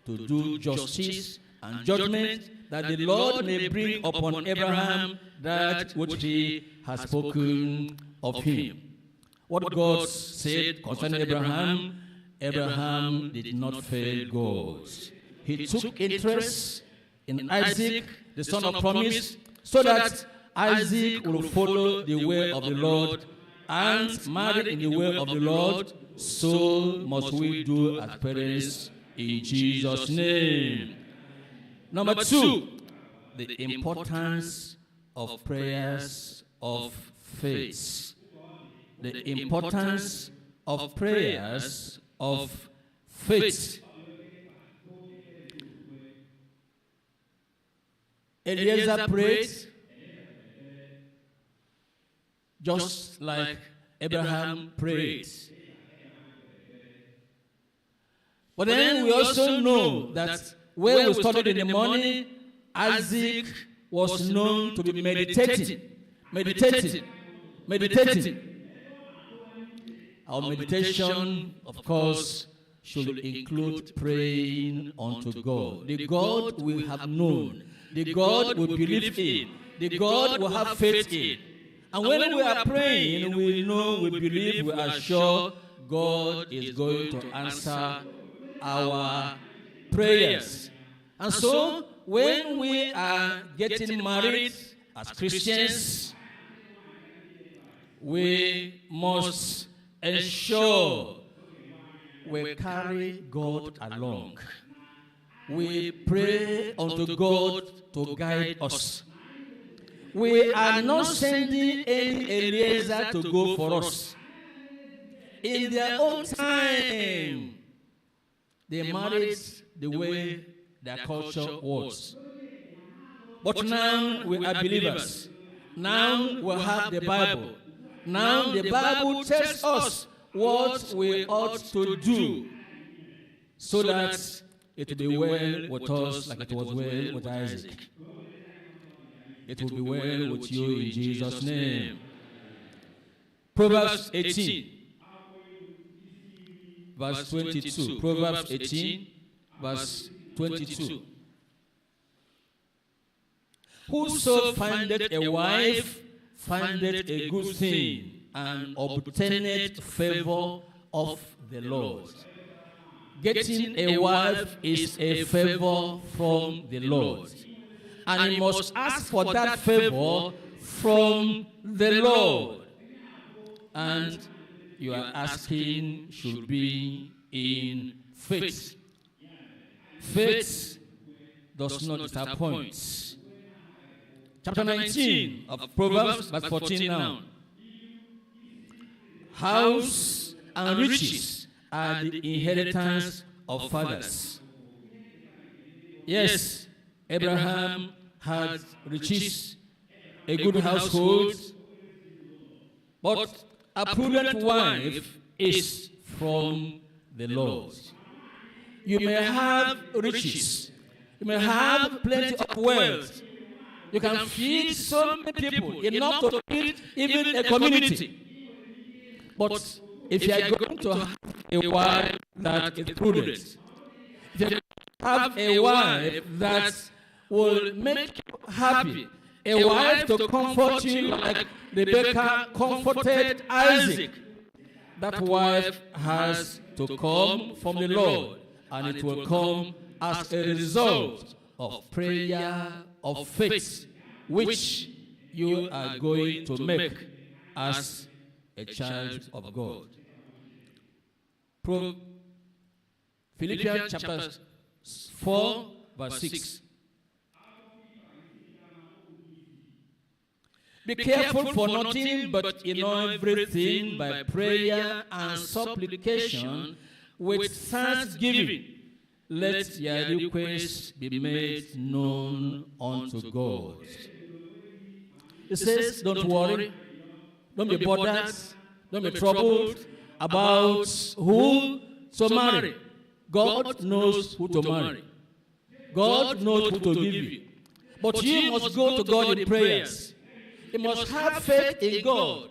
to do justice and judgment, that the Lord may bring upon Abraham that which he has spoken of him. What God said concerning Abraham, Abraham did not fail God. He took interest in Isaac, the son of promise, so that Isaac will follow the way of the Lord and marry in the way of the Lord. So must we do as parents in Jesus' name. Number 2, the importance of prayers of faith. The importance of prayers of faith. Eliezer prayed just like Abraham prayed. But then we also know that when we studied in the morning, Isaac was known to be meditating. Our meditation, of course, should include praying unto God. The God we have known, the God we believe in, the God we have faith in. And when we are praying, we know, we believe, we are sure God is going to answer our prayers. And so, when we are getting married as Christians, we must ensure we carry God along. We pray unto God to guide us. We are not sending any Eliezer to go for us. In their own time, they married the way their culture was. But now we are believers. Now we have the Bible. Now the Bible tells us what we ought to do so that it will be well with us like it was well with Isaac. It will be well with you in Jesus' name. Proverbs 18, verse 22. Proverbs 18, verse 22. Whoso findeth a wife findeth a good thing, and obtaineth favor of the Lord. Getting a wife is a favor from the Lord. And you must ask for that favor from the Lord. And you are asking should be in faith. Faith does not disappoint. Chapter 19 of Proverbs, verse 14 now. House and riches are the inheritance of fathers. Yes, Abraham had riches, a good household, but a prudent wife is from the Lord. You may have riches, you may have plenty of wealth, you can feed so many people, enough to feed even a community. But if you are going to have a wife that is prudent, if you have a wife that will make you happy, a wife to comfort you like Rebekah comforted Isaac, that wife has to come from the Lord, and it will come as a result of prayer of faith, which you are going to make as a child of God. Philippians chapter 4, verse 6. Be careful for nothing, but in everything by prayer and supplication with thanksgiving, let your requests be made known unto God. It says, don't worry, don't be bothered, don't be troubled about who to marry. God knows who to marry. God knows who to give you. But you must go to God in prayers. You must have faith in God.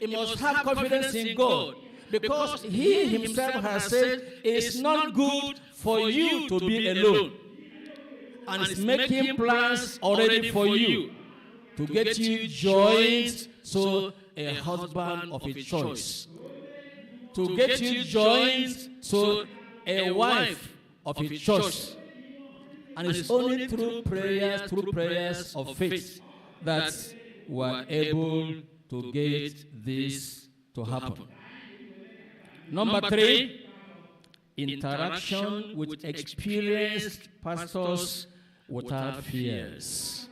You must have confidence in God. Because He Himself has said it's not good for you to be alone. And it's making plans already for you to get you joined to a husband of His choice. To get you joined to a wife of His choice. And it's only through prayers of faith that we are able to get this to happen. Number 3, interaction with experienced pastors without fears.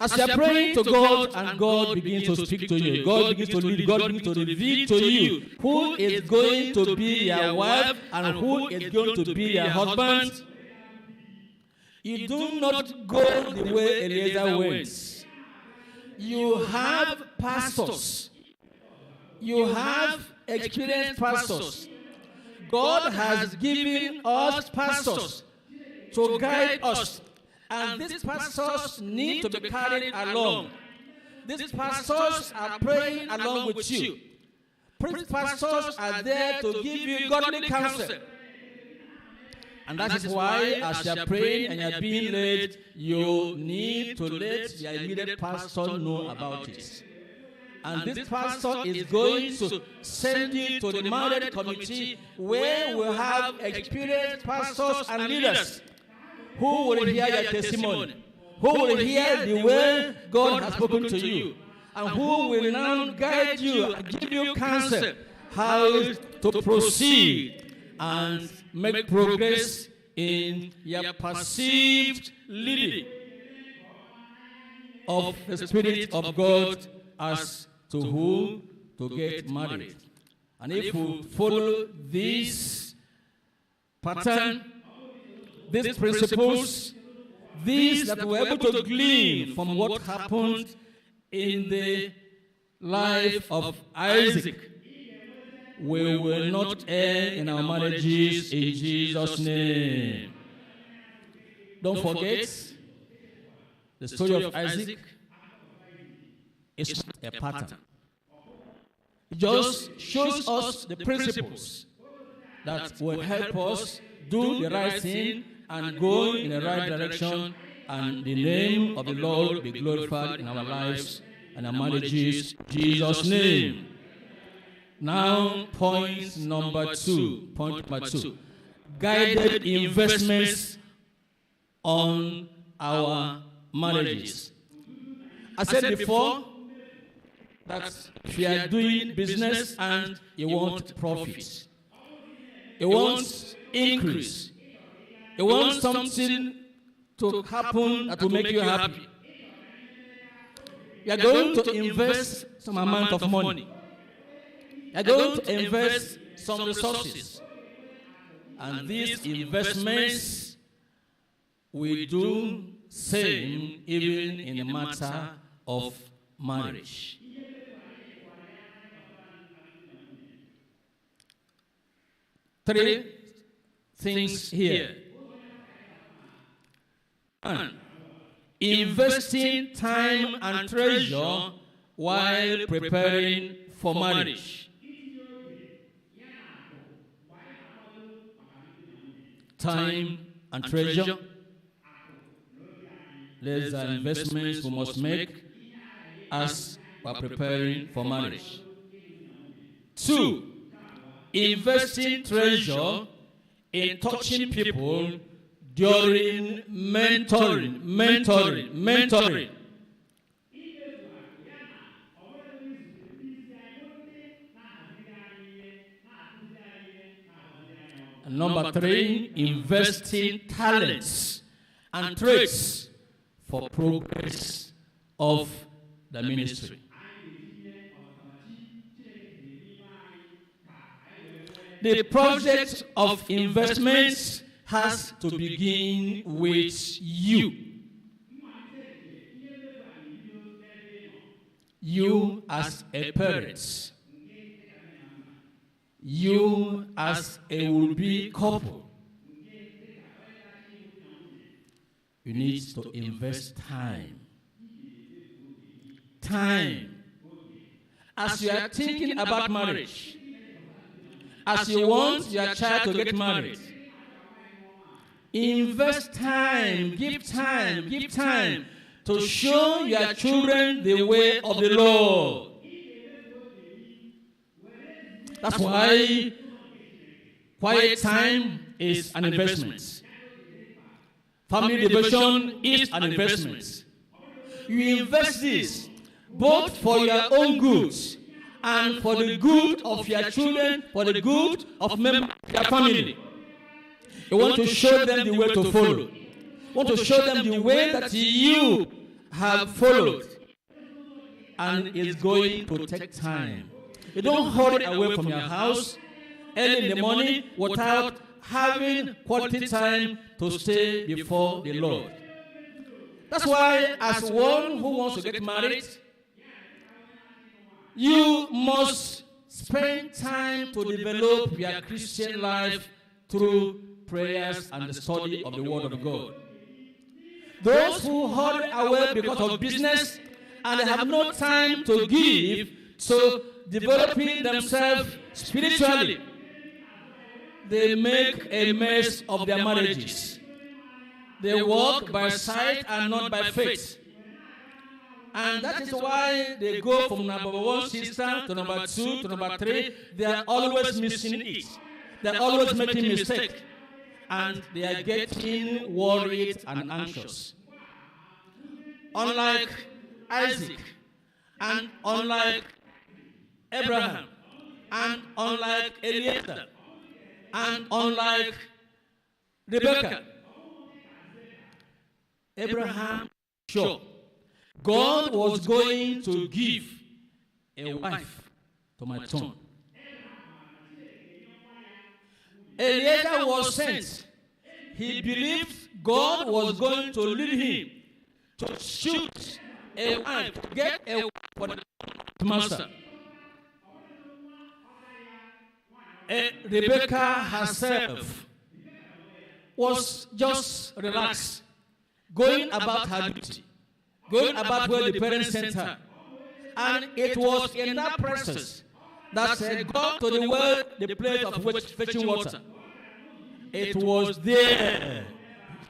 As you are praying to God and God begins to speak to you, God begins to lead, God begins to reveal to you who is going to be your wife and who is going to be your husband, you do not go the way Eliezer went. You have pastors. You have experienced pastors. God has given us pastors to guide us. And these pastors need to be carried along. These pastors are praying along with you. These pastors are there to give you godly counsel. And that is why, as you are praying and you are being led, you need to let your immediate pastor know about it. And this pastor is going to send you to the marriage committee where we have experienced pastors and leaders who will hear your testimony, who will hear the way God has spoken to you, and who will now guide you and give you counsel how to proceed and make progress in your perceived leading of the Spirit of God as to who to get married. And if we follow this pattern, these principles, these that we're able to glean from what happened in the life of Isaac, we will not end in our marriages in Jesus' name. Don't forget, the story of Isaac is not a pattern. It just shows us the principles that will help us do the right thing and go in the right direction, and the name of the Lord be glorified in our lives and our marriages in Jesus' name. Now, point number 2. Guided investments on our marriages. I said before that if you are doing business and you want profit, you want increase, You want something to happen that will make you happy. You are going to invest some amount of money. You are going to invest some resources. And these investments will do same even in the matter of marriage. Three things here. One, investing time and treasure while preparing for marriage. Time and treasure. These are investments we must make as we are preparing for marriage. Two, investing treasure in touching people during mentoring. And number three, investing talents and traits for progress of the ministry. The project of investments has to begin with you. You as a parent. You as a will-be couple. You need to invest time. Time. As you are thinking about marriage, as you want your child to get married, invest time, give time to show your children the way of the Lord. That's why quiet time is an investment. Family devotion is an investment. You invest this both for your own good and for the good of your children, for the good of members of your family. You want to show them the way to follow. You want to show them the way that you have followed. And it's going to take time. You don't hurry away from your house early in the morning without having quality time to stay before the Lord. That's why, as one who wants to get married, you must spend time to develop your Christian life through prayers and the study of the Word of God. Those who hurry away because of business and they have no time to give to developing themselves spiritually, they make a mess of their marriages. They walk by sight and not by faith. And that is why they go from number one sister to number two to number three. They are always missing it. They are always making mistakes. And they are getting worried and anxious. Unlike Isaac, and unlike Abraham, and unlike Eliezer, and unlike Rebecca, Abraham, sure, God was going to give a wife to my son. Eliezer was sent. He believed God was going to lead him to shoot a wife, to get a wife for the master. Rebecca herself was just relaxed, going about her duty, going about where the parents sent her. And it was in that process that said, go to the well, the place of fetching water. It was there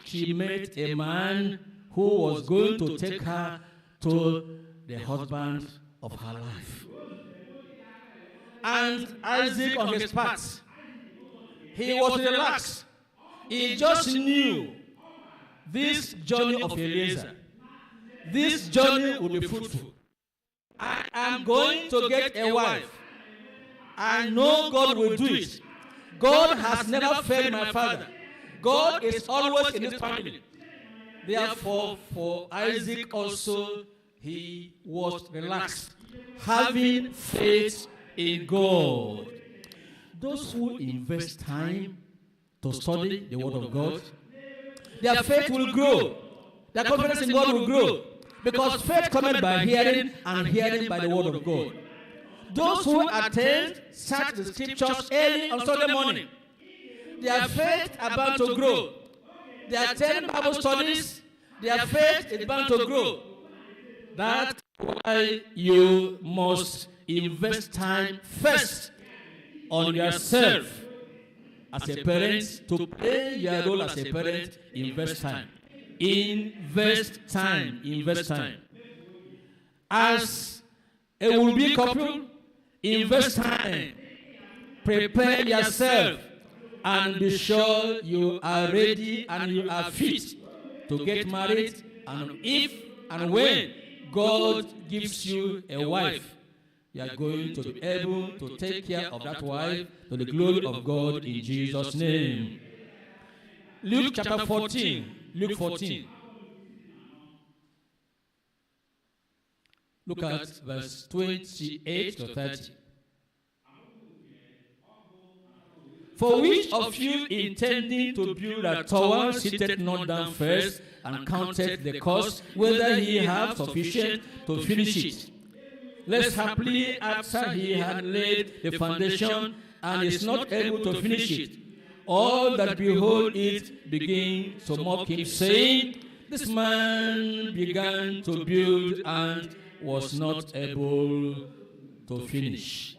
she met a man who was going to take her to the husband of her life. And Isaac, on his part, he was relaxed. He just knew this journey of Eliezer, this journey will be fruitful. I am going to get a wife. I know God will do it. God has never failed my father. God is always in this family. Therefore, for Isaac also, he was relaxed, having faith in God. Those who invest time to study the Word of God, their faith will grow. Their confidence in God will grow. Because faith cometh by hearing, and hearing by the Word of God. Those who attend search the scriptures early on Sunday morning, their faith are bound to grow. They attend Bible studies, their faith is bound to grow. That's why you must invest time first on yourself. As a parent, to play your role as a parent, invest time. Invest time. Invest time. As a will-be couple, invest time. Prepare yourself and be sure you are ready and you are fit to get married. And if and when God gives you a wife, you are going to be able to take care of that wife to the glory of God in Jesus' name. Luke chapter 14. Luke 14. Look at verse 28 to 30. For which of you intending to build a tower sitteth not down first and counted the cost, whether he have sufficient to finish it? Lest haply after he had laid the foundation and is not able to finish it, all that behold it begin to mock him, saying, This man began to build and was not able to finish.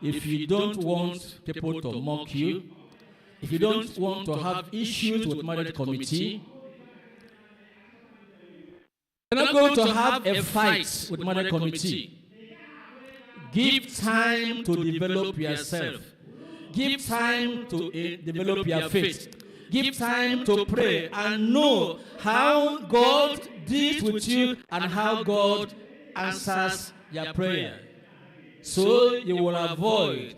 If you don't want people to mock you, if you don't want to have issues with marriage committee, you're not going to have a fight with marriage committee. Give time to develop yourself. Give time to develop your faith. Give time to pray and know how God deals with you and how God answers your prayer. So you will avoid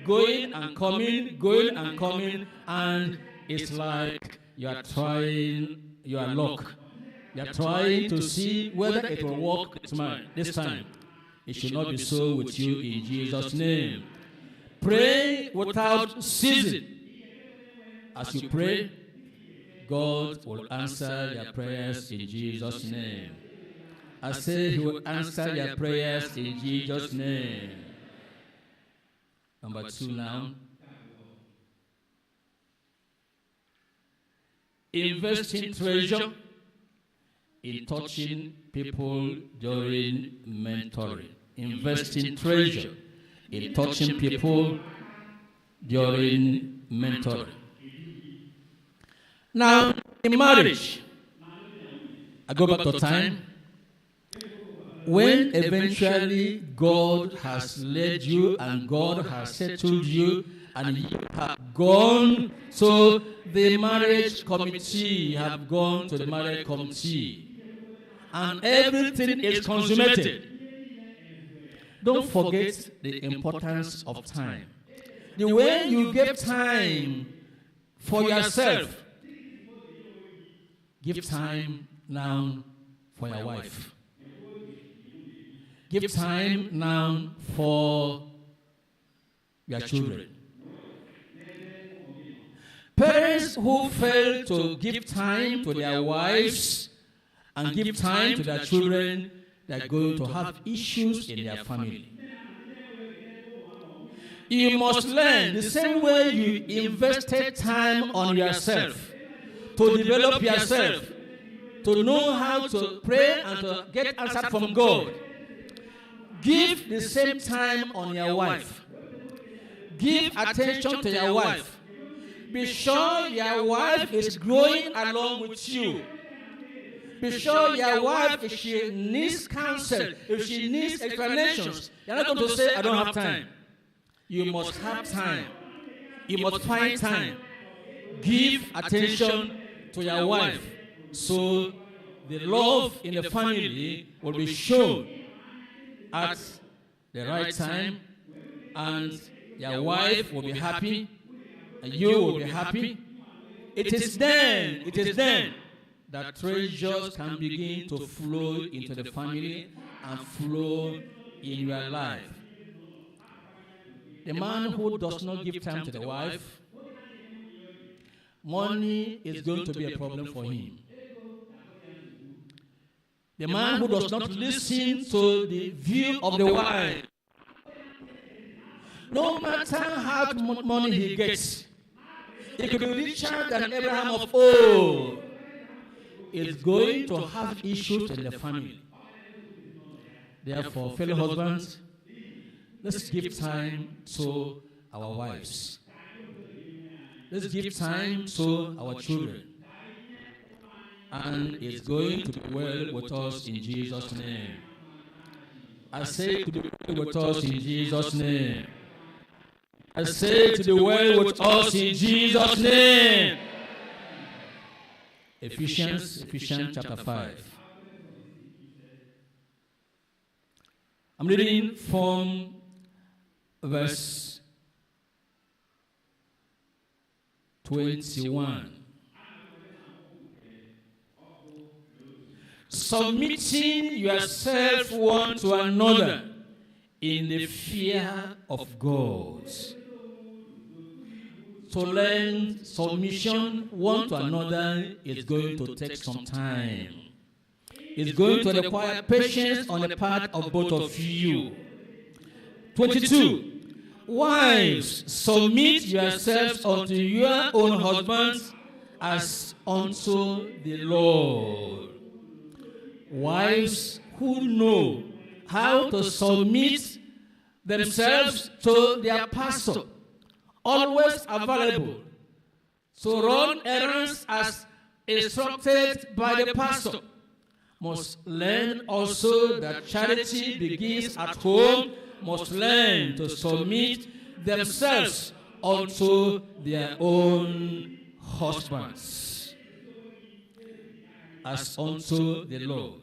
going and coming, and it's like you are trying your luck. You are trying to see whether it will work this time. It should not be so with you in Jesus' name. Pray without ceasing. As you pray, God will answer your prayers in Jesus' name. I say He will answer your prayers in Jesus' name. Number 2 now. Investing treasure in touching people during mentoring. Investing treasure in touching people during mentoring. Now, in marriage, I go back to time when eventually God has led you and God has settled you and you have gone to the marriage committee, you have gone to the marriage committee, and everything is consummated. Don't forget the importance of time. The way you give time for yourself, give time now for your wife. Give time now for your children. Parents who fail to give time to their wives and give time to their children, they are going to have issues in their family. You must learn the same way you invested time on yourself to develop yourself, to know how to pray and to get answered from God. Give the same time on your wife. Give attention to your wife. Be sure your wife is growing along with you. Be sure your wife, if she needs counsel, if she needs explanations, you're not going to say, I don't have time. You must have time. You must find time. Give attention to your wife so the love in the family will be shown at the right time, and your wife will be happy, and you will be happy, it is then that treasures can begin to flow into the family and flow in your life. The man who does not give time to the wife, money is going to be a problem for him. The man who does not listen to the view of the wife, no matter how much money he gets, he could be richer than Abraham of old, is going to have issues in the family. Therefore, fellow husbands, let's give time to our wives. Let's give time to our children. And it's going to be well with us in Jesus' name. I say to be well with us in Jesus' name. I say to be well with us in Jesus' name. Ephesians chapter 5. I'm reading from verse 21. Submitting yourself one to another in the fear of God. To learn submission one to another is going to take some time. It's going to require patience on the part of both of you. 22. Wives, submit yourselves unto your own husbands as unto the Lord. Wives who know how to submit themselves to their pastor, always available to run errands as instructed by the pastor, must learn also that charity begins at home, must learn to submit themselves unto their own husbands as unto the Lord.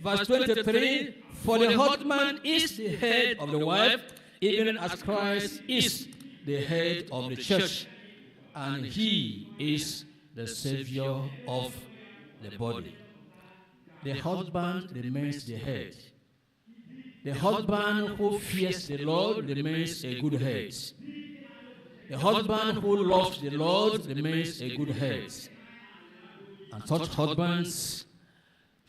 Verse 23, for the husband is the head of the wife, even as Christ is the head of the church, and he is the Savior of the body. The husband remains the head. The husband who fears the Lord remains a good head. The husband who loves the Lord remains a good head. And such husbands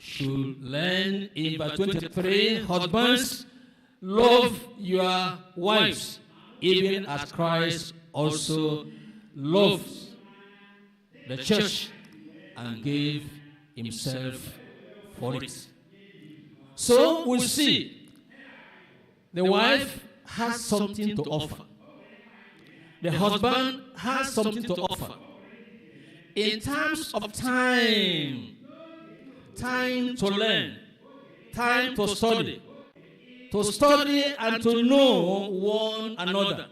should learn in verse 23, husbands, love your wives, even as Christ also loves the church and gave himself for it. So we'll see the wife has something to offer. The husband has something to offer. In terms of time to learn, time to study and to know one another,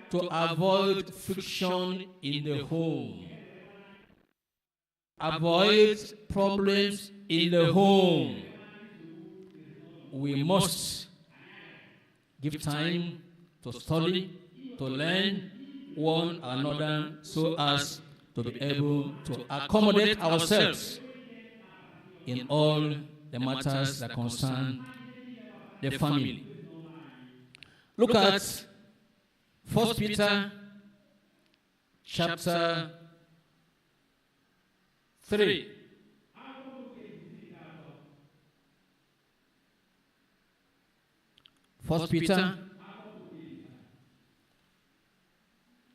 to avoid friction in the home, avoid problems in the home. We must give time to study, to learn one another so as to be able to accommodate ourselves in all the matters that concern the family. Look at 1 Peter chapter 3. First Peter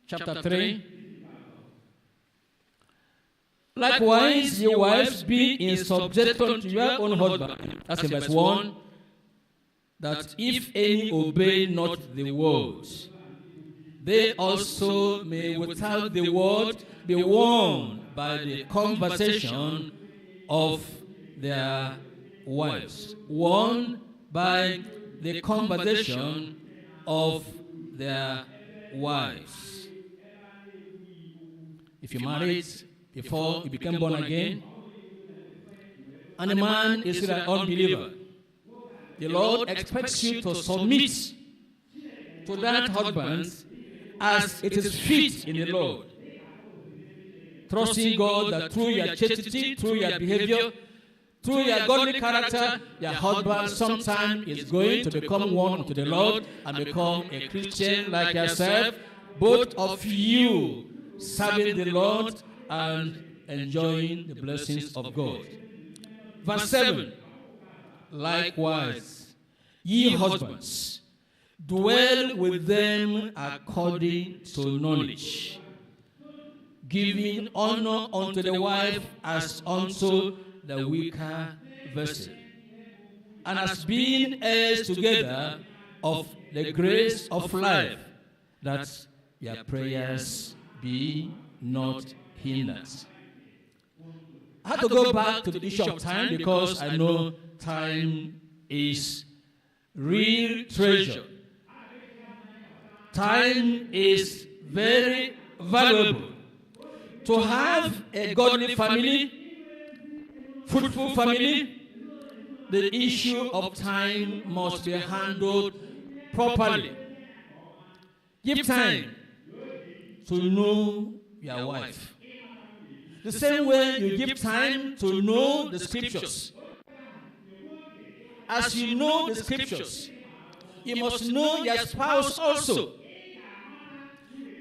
chapter 3. Likewise, your wives be in subjection to your own husband. That's in verse 1. That if any obey not the word, they also may without the word be won by the conversation of their wives. Won by the conversation of their wives. If you married before you became born again, and a man is still an unbeliever, the Lord expects you to submit to that husband as it is fit in the Lord. Trusting God that through your chastity, through your behavior, through your godly character, your husband sometime is going to become one to the Lord and become a Christian like yourself, both of you serving the Lord and enjoying the blessings of God. Verse 7, likewise, ye husbands, dwell with them according to knowledge, giving honor unto the wife as unto the weaker vessel, and as being heirs together of the grace of life, that your prayers be not hindered. I have to go back to the issue of time because I know time is real treasure. Time is very valuable. To have a godly family, fruitful family, the issue of time must be handled properly. Give time to know your wife. The same way you give time to know the scriptures. As you know the scriptures, you must know your spouse also.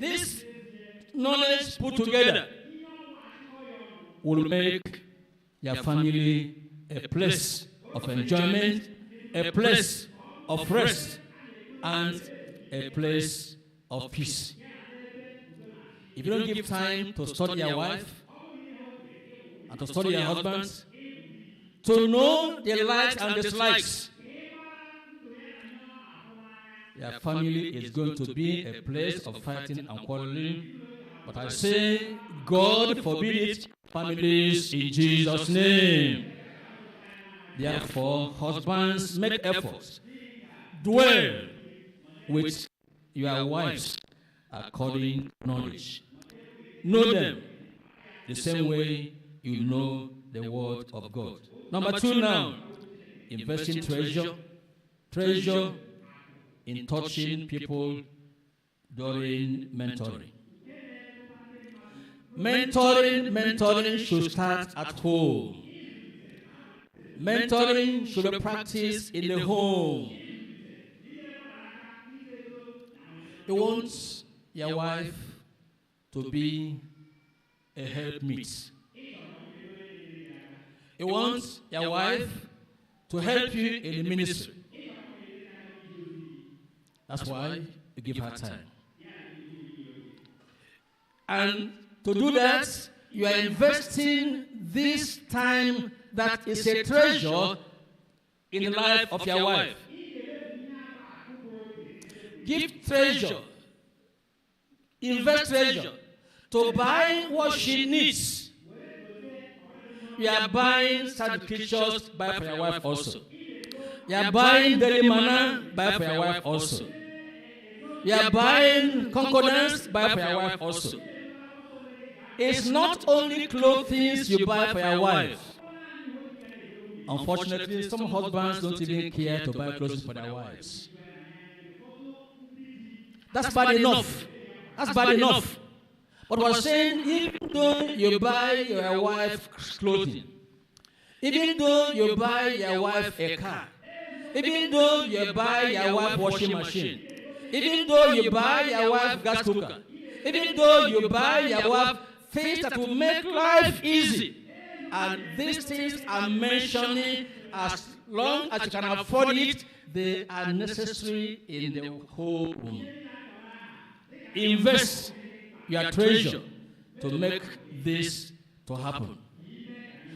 This knowledge put together will make your family a place of enjoyment, a place of rest, and a place of peace. If you don't give time to study your wife and to study your husband, to know their likes and dislikes, your family is going to be a place of fighting and quarreling. But I say, God forbid it, families, in Jesus' name. Therefore, husbands, make efforts. Dwell with your wives according to knowledge. Know them the same way you know the word of God. Number 2 now, investing treasure. Treasure in touching people during mentoring. Mentoring should start at home. Mentoring should be practiced in the home. You want your wife to be a helpmeet. You want your wife to help you in the ministry. That's why you give her time. And to do that, you are investing this time that is a treasure in the life of your wife. Give treasure, invest treasure to buy what she needs. You are buying certificates, buy for your wife also. You are buying daily manna, buy for your wife also. You are buying concordance, buy for your wife also. It's not only clothes you buy for your wife. Unfortunately, some husbands don't even care to buy clothes for their wives. That's bad enough. That's bad enough. But we're saying, even though you buy your wife clothing, even though you buy your wife a car, even though you buy your wife washing machine, even though you buy your wife gas cooker, even though you buy your wife things that will make life easy, and these things I'm mentioning, as long as you can afford it, they are necessary in the home. Invest your treasure to make this to happen.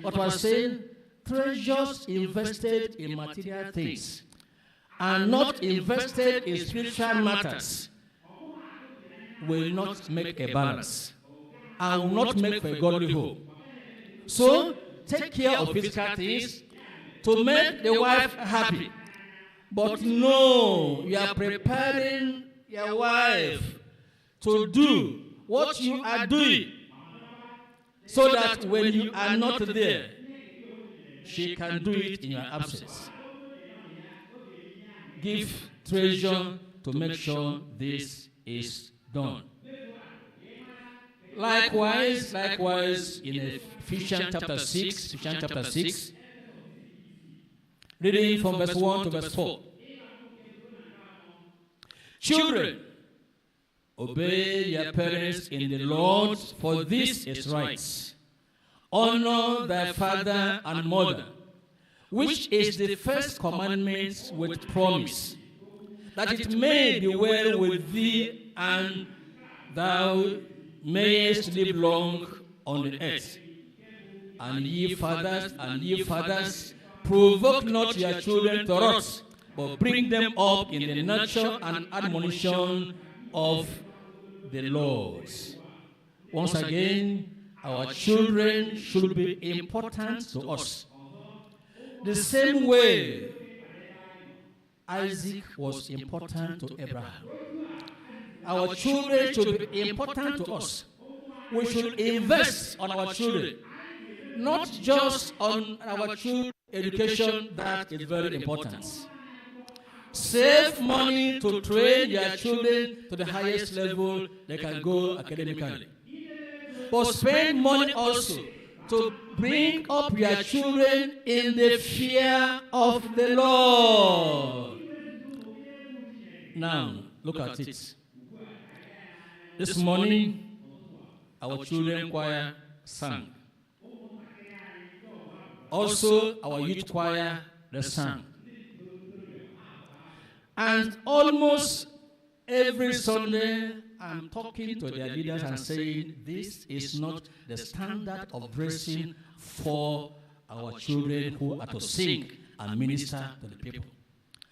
What I was saying, treasures invested in material things and not invested in spiritual matters will not make a balance and will not make for a godly home. So, take care of physical things to make the wife happy. But no, you are preparing your wife to do what you are doing so that when you are not there, she can do it in your absence. Give treasure to make sure this is done. Likewise, in Ephesians chapter 6, reading from verse 1 to verse 4. Children, obey your parents in the Lord, for this is right. Honor thy father and mother, which is the first commandment with promise, that it may be well with thee, and thou mayest live long on the earth. And ye fathers, provoke not your children to wrath, but bring them up in the nurture and admonition of the Lord. Once again, our children should be important to us. The same way Isaac was important to Abraham. Our children should be important to us. We should invest on our children, not just on our children's education. That is very important. Save money to train your children to the highest level they can go academically. But spend money also to bring up your children in the fear of the Lord. Now, look at it. This morning, our children choir sang. Also, our youth choir, they sang. And almost every Sunday, I'm talking to their leaders and saying, this is not the standard of dressing for our children who are to sing and minister to the people.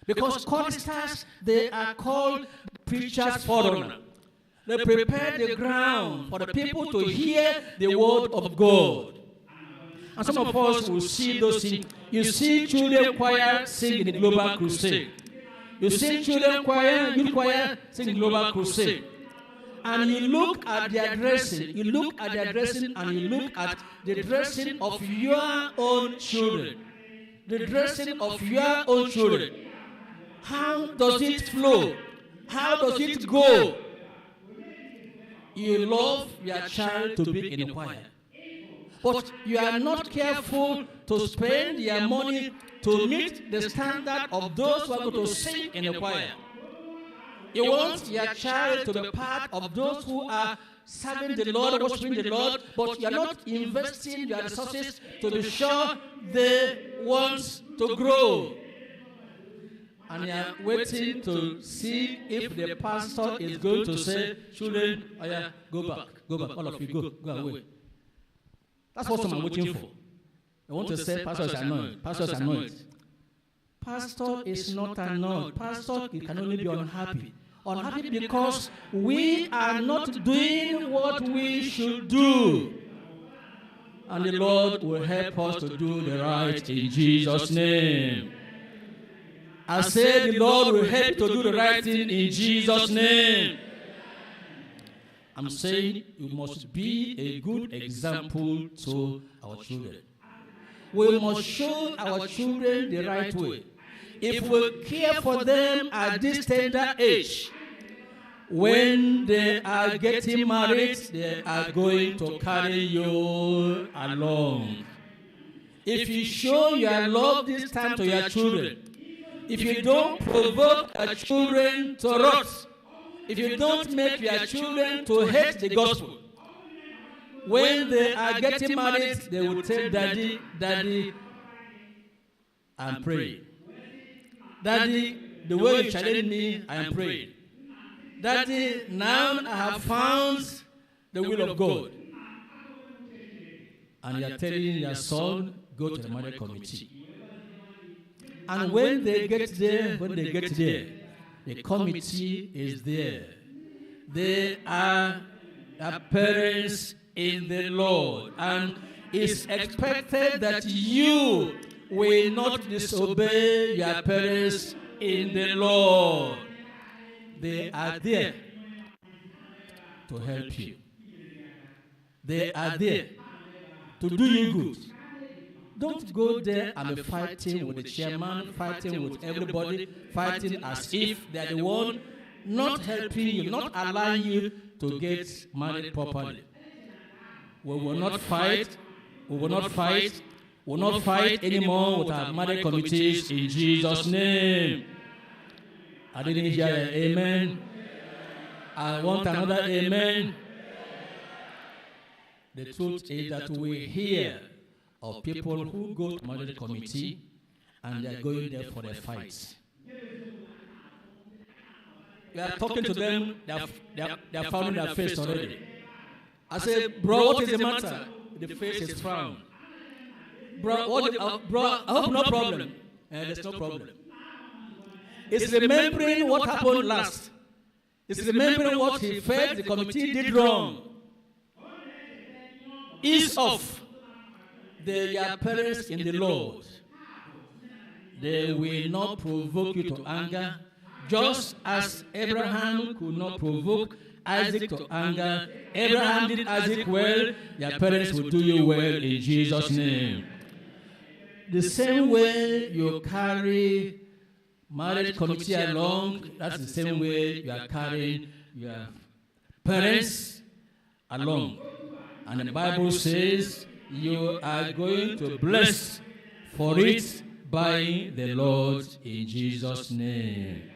Because choristers, they are called preachers' forerunner. They prepare the ground for the people to hear the word of God. And some of us will see those things. You see children choir sing in the Global Crusade. You see children choir, youth choir sing in Global Crusade. And you look at their dressing, and you look at the dressing of your own children. The dressing of your own children. How does it flow? How does it go? You love your child to be in a choir, but you are not careful to spend your money to meet the standard of those who are going to sing in a choir. You want your child to be part of those who are serving the Lord, worshiping the Lord, but you are not investing your resources to be sure they want to grow. And you are waiting to see if the pastor is going to say, children, oh yeah, go back, all of you, go away. That's what I'm waiting for. I want to say, pastor is annoyed. Pastor is annoyed. Pastor is not annoyed. Pastor can only be unhappy. Unhappy because we are not doing what we should do. And the Lord will help us to do the right in Jesus' name. I said the Lord will help to do the right thing in Jesus' name. I'm saying we must be a good example to our children. We must show our children the right way. If we care for them at this tender age, when they are getting married, they are going to carry you along. If you show your love this time to your children, if you don't provoke your children to wrath, if you don't make your children to hate the gospel, when they are getting married, they will tell Daddy, Daddy, I'm praying. Daddy, the way you challenge me, I am praying. Daddy, now I have found the will of God. And you are telling your son, go to the marriage committee. And when they get there, the committee is there. They are parents in the Lord. And it's expected that you will not disobey your parents in the Lord. They are there to help you. They are there to do you good. Don't go there and be fighting with the chairman, fighting with everybody, fighting as if they are the one not helping you, not allowing you to get married properly. We will not fight. We will not fight. We will not fight anymore with our marriage committees in Jesus' name. I didn't hear an amen. I want another amen. The truth is that we hear of people who go to marriage committee and they are going there for a fight. We are talking to them, they are frowning their face already. I say, bro, what is the matter? The face is frown. Bro, I hope no problem. There's no problem. It's remembering what happened last. It's remembering what he felt the committee did wrong. Ease off. They are parents in the Lord. They will not provoke you to anger, just as Abraham could not provoke Isaac to anger. Abraham did Isaac well. Your parents will do you well in Jesus' name. The same way you carry marriage committee along, that's the same way you are carrying your parents along. And the Bible says you are going to bless for it by the Lord in Jesus' name.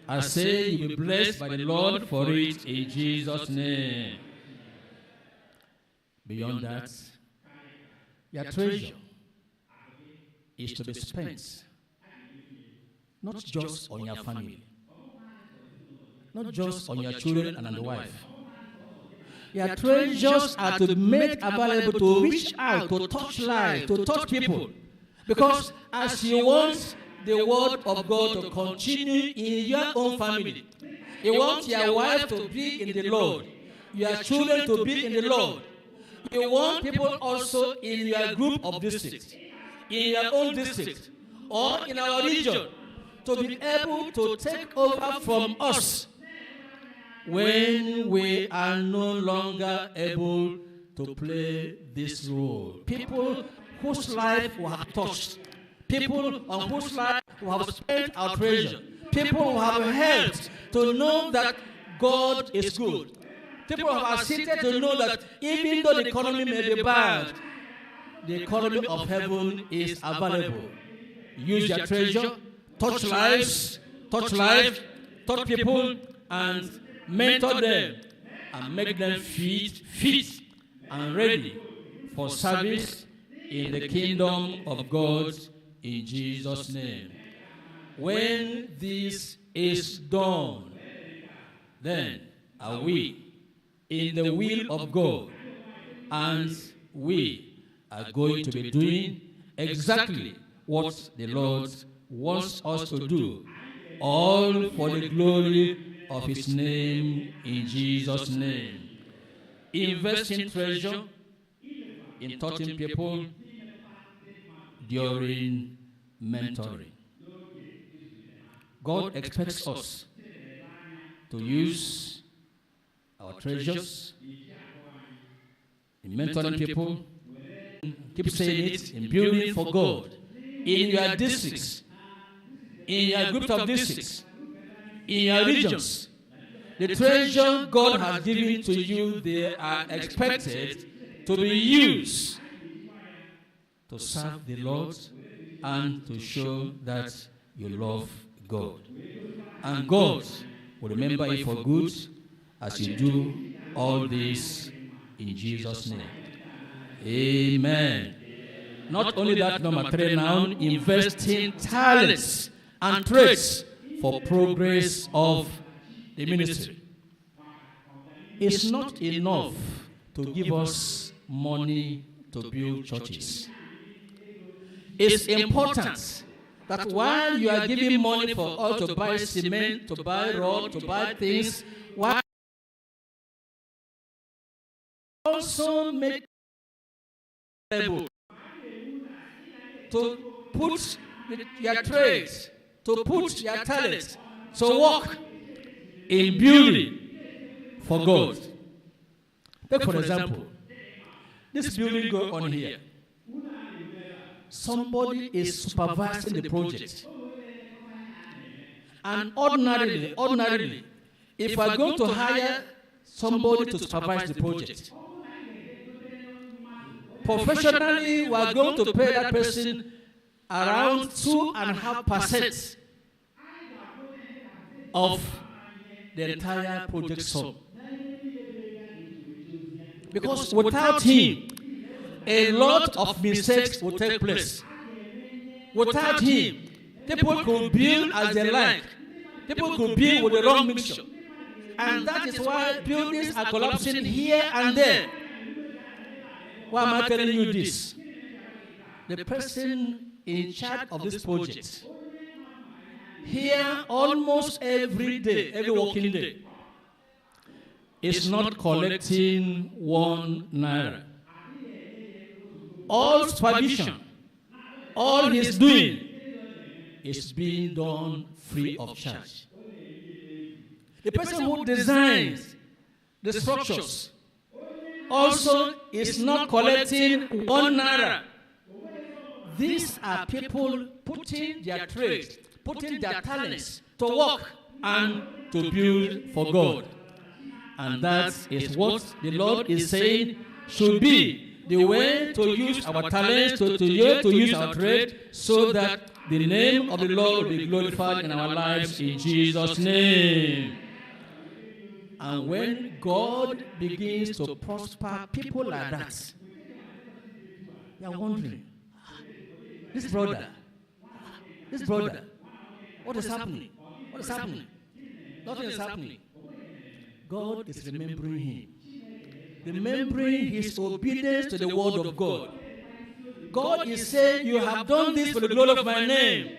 I say you will be blessed by the Lord for it in Jesus' name. Beyond that, your treasure is to be spent not just on your family, not just on your children and on the wife. Your treasures are to be made available to reach out, to touch life, to touch people. Because as you want the word of God to continue in your own family, you want your wife to be in the Lord, your children to be in the Lord. You want people also in your group of districts, in your own district, or in our region, to be able to take over from us when we are no longer able to play this role. People whose life we have touched, people on whose life we have spent our treasure, people who have helped to know that God is good, people who have assisted to know that even though the economy may be bad, the economy of heaven is available. Use your treasure, touch lives, touch people, and mentor them and make them fit and ready for service in the kingdom of God in Jesus' name. When this is done, then are we in the will of God, and we are going to be doing exactly what the Lord wants us to do, all for the glory of His name in Jesus' name. Investing treasure in touching people during mentoring. God expects us to use our treasures in mentoring people. Keep saying it, in building for God, in your districts, in your group of districts, in your regions. The treasure God has given to you, they are expected to be used to serve the Lord and to show that you love God. And God will remember you for good as you do all this in Jesus' name. Amen. Not only that, number 3 now, investing talents and traits for progress of the ministry. It's not enough to give us money to build churches. It's important that while you are giving money for all to buy cement, to buy road, to buy things, while also make able to put your trades, to put your talents, to work in building for God. Take for example, this building going on here. Somebody is supervising the project. And ordinarily, if we are going to hire somebody to supervise the project, professionally, we are going to pay that person around 2.5% of the entire project sum. Because without him, a lot of mistakes will take place. Without him, people could build as they like. People could build with the wrong mixture. And that is why buildings are collapsing here and there. Why am I telling you this? The person in charge of this project, here almost every day, every working day, is not collecting 1 naira. All supervision, all he's doing is being done free of charge. The person who designs the structures also is not collecting 1 naira. These are people putting their trades, putting their talents to work and to build for God. And that is what the Lord is saying should be the way to use our talents, to use our trade, so that the name of the Lord will be glorified in our lives in Jesus' name. And when God begins to prosper people like that, they are wondering, this brother, what is happening? What is happening? Nothing is happening. God is remembering him. Remembering his obedience to the word of God. God is saying, you have done this for the glory of my name.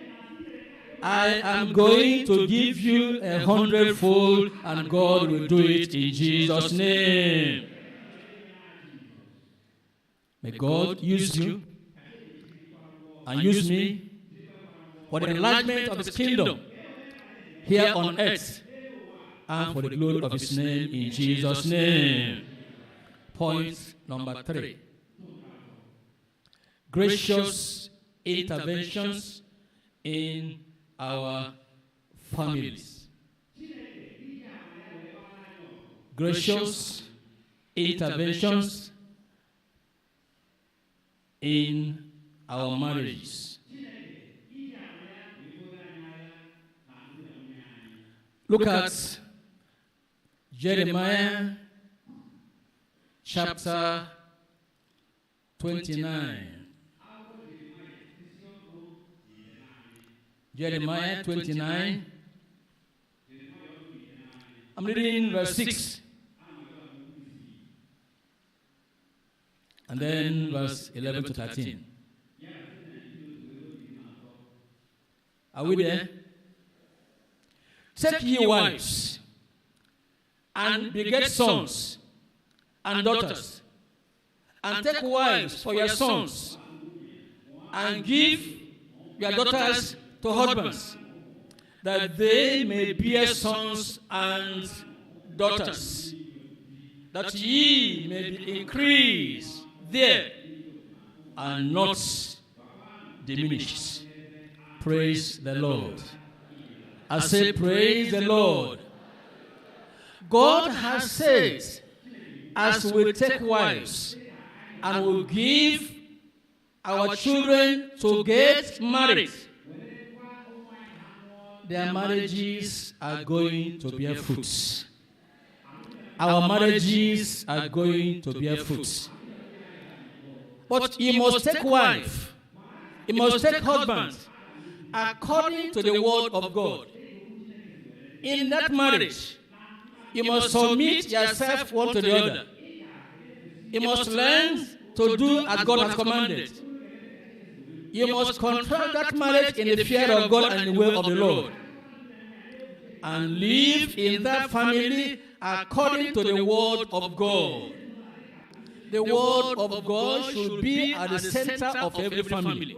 I am going to give you 100-fold, and God will do it in Jesus' name. May God use you and use me for the enlargement of his kingdom here on earth and for the glory of his name in Jesus' name. Point number 3. Gracious interventions in our families. Gracious interventions in our marriages. Look at Jeremiah chapter 29. Jeremiah 29. I'm reading verse 6. And then verse 11 to 13. Are we there? Take ye wives, and beget sons and daughters, and take wives for your sons, and give your daughters to husbands, that they may bear sons and daughters, that ye may be increased there and not diminished. Praise the Lord. I say, praise the Lord. God has said, as we take wives and will give our children to get married, their marriages are going to bear fruits. Our marriages are going to bear fruits. But you must take wife, you must take husband, according to the word of God. In that marriage, you must submit yourself one to the other. You must learn to do as God has commanded. You must control that marriage in the fear of God and the way of the Lord. And live in that family according to the word of God. The word of God should be at the center of every family.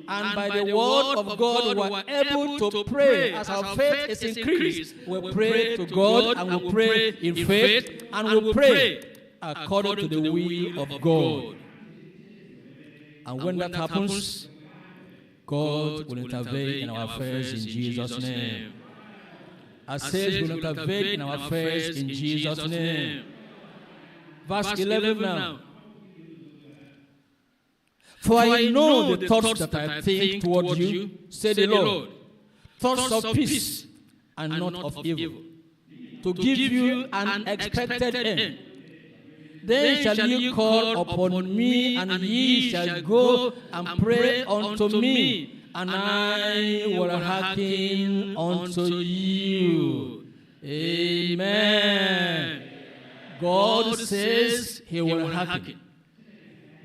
And by the word of God, we are able to pray. As our faith is increased, we pray to God and we pray in faith and we pray according to the will of God. And when that happens, God will intervene in our affairs in Jesus' name. I said He will intervene in our affairs in Jesus' name. Verse 11 now. For I know the thoughts that I think toward you, said the Lord, thoughts of peace and not of evil, to give you an expected end. Then shall you call upon me, and ye shall go and pray unto me, and I will hearken unto you. Amen. God says He will hearken.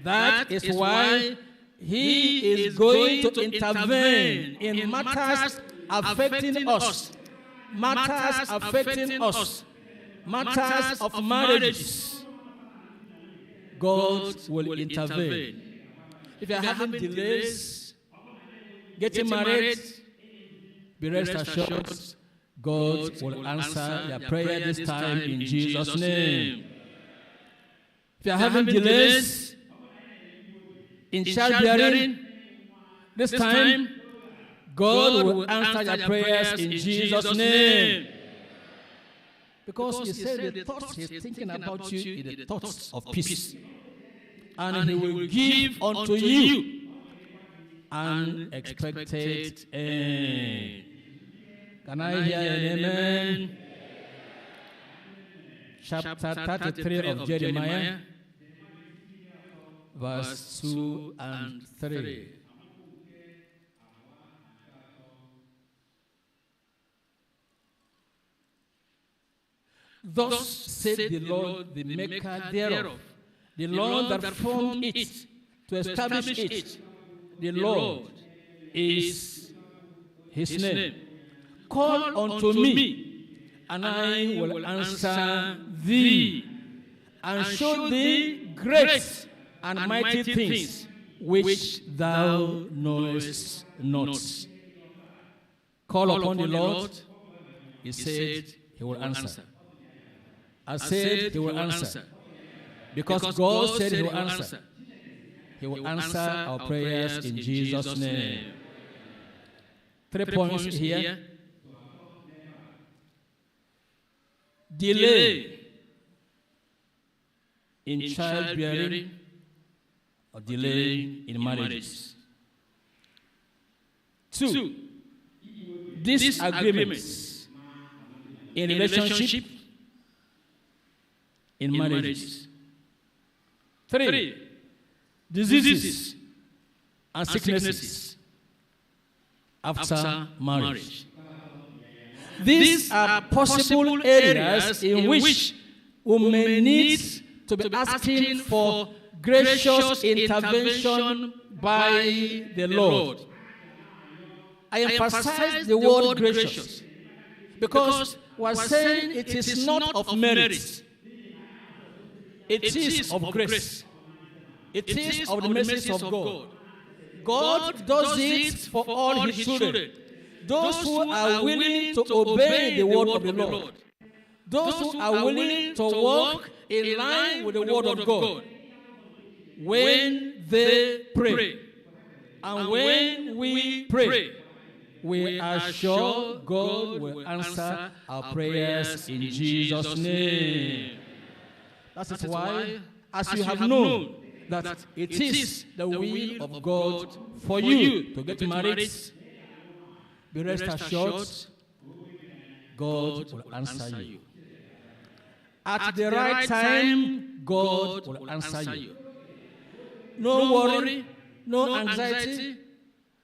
That is why He is going to intervene in matters affecting us. Matters affecting us. Matters of marriages. God will intervene. If you are having delays, getting married, be rest assured, God will answer your prayer this time in Jesus' name. If you are having delays in childbearing, this time, God will answer your prayers in Jesus' name. Because He said the thoughts He's thinking about you is the thoughts of peace. And He will give unto you an expected end. Can I hear an amen? Chapter 33 of Jeremiah, verse 2 and 3. Thus said the Lord, the maker thereof, the Lord that formed it to establish it. The Lord is His name. Call unto me, and I will answer thee, and show thee great and mighty things which thou knowest not. Call upon the Lord, He said He will answer. I said He will answer. Because God said He will answer. He will answer our prayers in Jesus' name. 3 points here. Delay in childbearing or delay in marriage. 2. Disagreements in relationship, in marriages. 3. Diseases and sicknesses after marriage. These are possible areas in which we may need to be asking for gracious intervention by the Lord. I emphasize the word gracious because we are saying it is not of merit. It is of grace. It is of the mercy of God. God does it for all His children. Those who are willing to obey the word of the Lord. Those who are willing to walk in line with the word of God. When they pray, and when we pray, we are sure God will answer our prayers in Jesus' name. That is why, as you have known, that it is the will of God for you to get married, be rest assured, God will answer you. At the right time, God will answer you. No worry, no anxiety,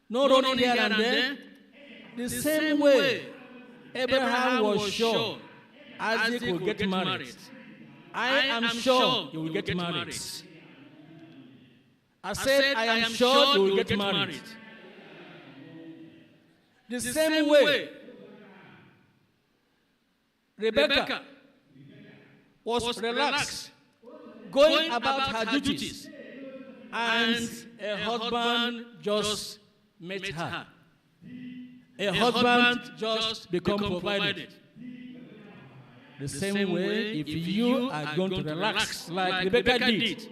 no running here and there. The same way Abraham was sure Isaac will get married. I am sure you will get married. I said, I am sure you will get married. The same way Rebecca was relaxed, going about her duties, and a husband just met her. A husband just become provided. The same way, if you are going to relax like Rebecca did,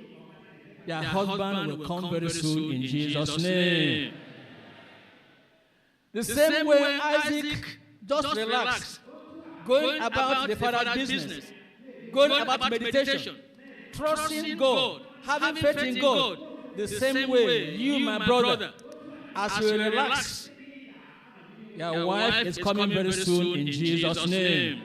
your husband will come very soon in Jesus' name. The same way Isaac just relaxed, going about the father's business, going about meditation, trusting God, having faith in God. The same way you, my brother, as you relax, your wife is coming very soon in Jesus' name.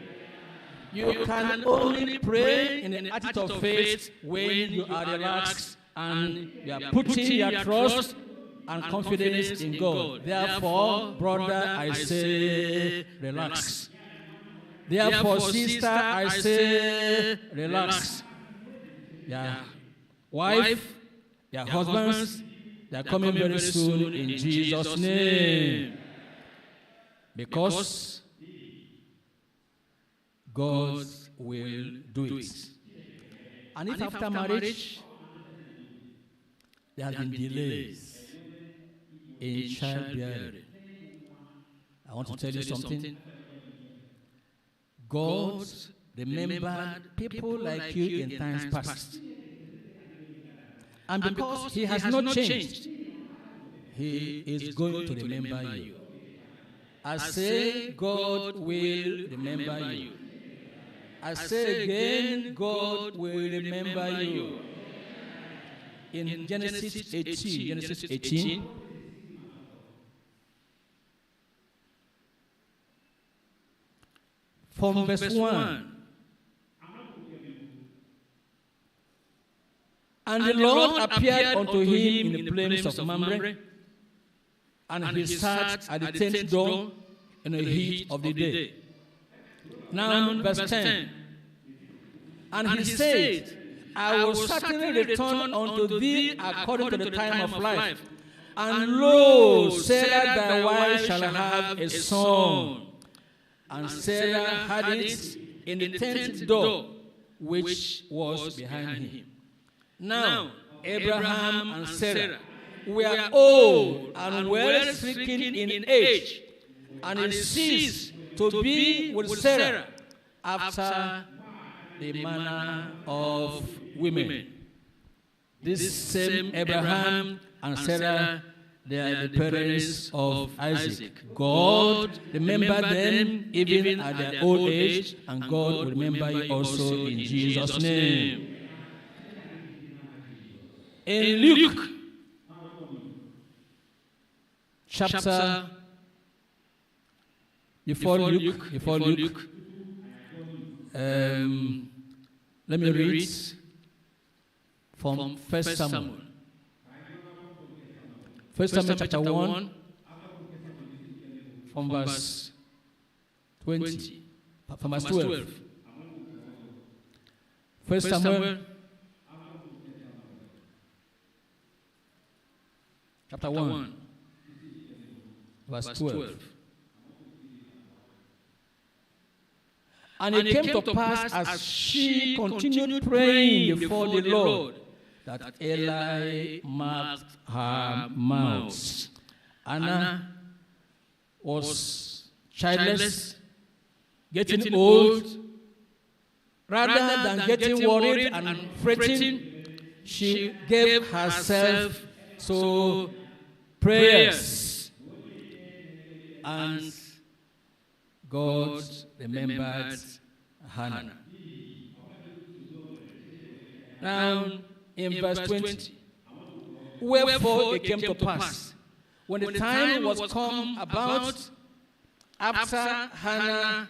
You can only pray in an attitude of faith when you are relaxed and you are putting your trust and confidence in God. Therefore, brother, I say, relax. Therefore, sister, I say, relax. Your wife, your husbands, they are coming very soon in Jesus' name. Because God will do it. And if after marriage, there have been delays in childbearing, I want to tell you something. God remembered people like you in times past. And because He has not changed, He is going to remember you. I say, God will remember you. I say again, God will remember you. In Genesis 18, from verse 1. And the Lord appeared unto him in the plains of Mamre, and he sat at the tent door in the heat of the day. Now, verse 10. And he said, I will certainly return unto thee according to the time of life. And lo, Sarah thy wife shall have a son. And Sarah had it in the tent door, which was behind him. Now, Abraham and Sarah were old and well stricken in age, and it ceased to be with Sarah after the manner of women. This same Abraham and Sarah, they are the parents of Isaac. God remembered them even at their old age, and God will remember you also in Jesus' name. In Luke chapter, before Luke, let me read from 1 Samuel. 1 Samuel chapter 1, from verse 20, from verse 12. 1 Samuel chapter 1, verse 12. And it came to pass as she continued praying before the Lord, that Eli marked her mouth. Anna was childless, getting old. Rather than getting worried and fretting, she gave herself to prayers. And God remembered Hannah. Now, in verse 20, wherefore it came to pass, when the time was come about, after Hannah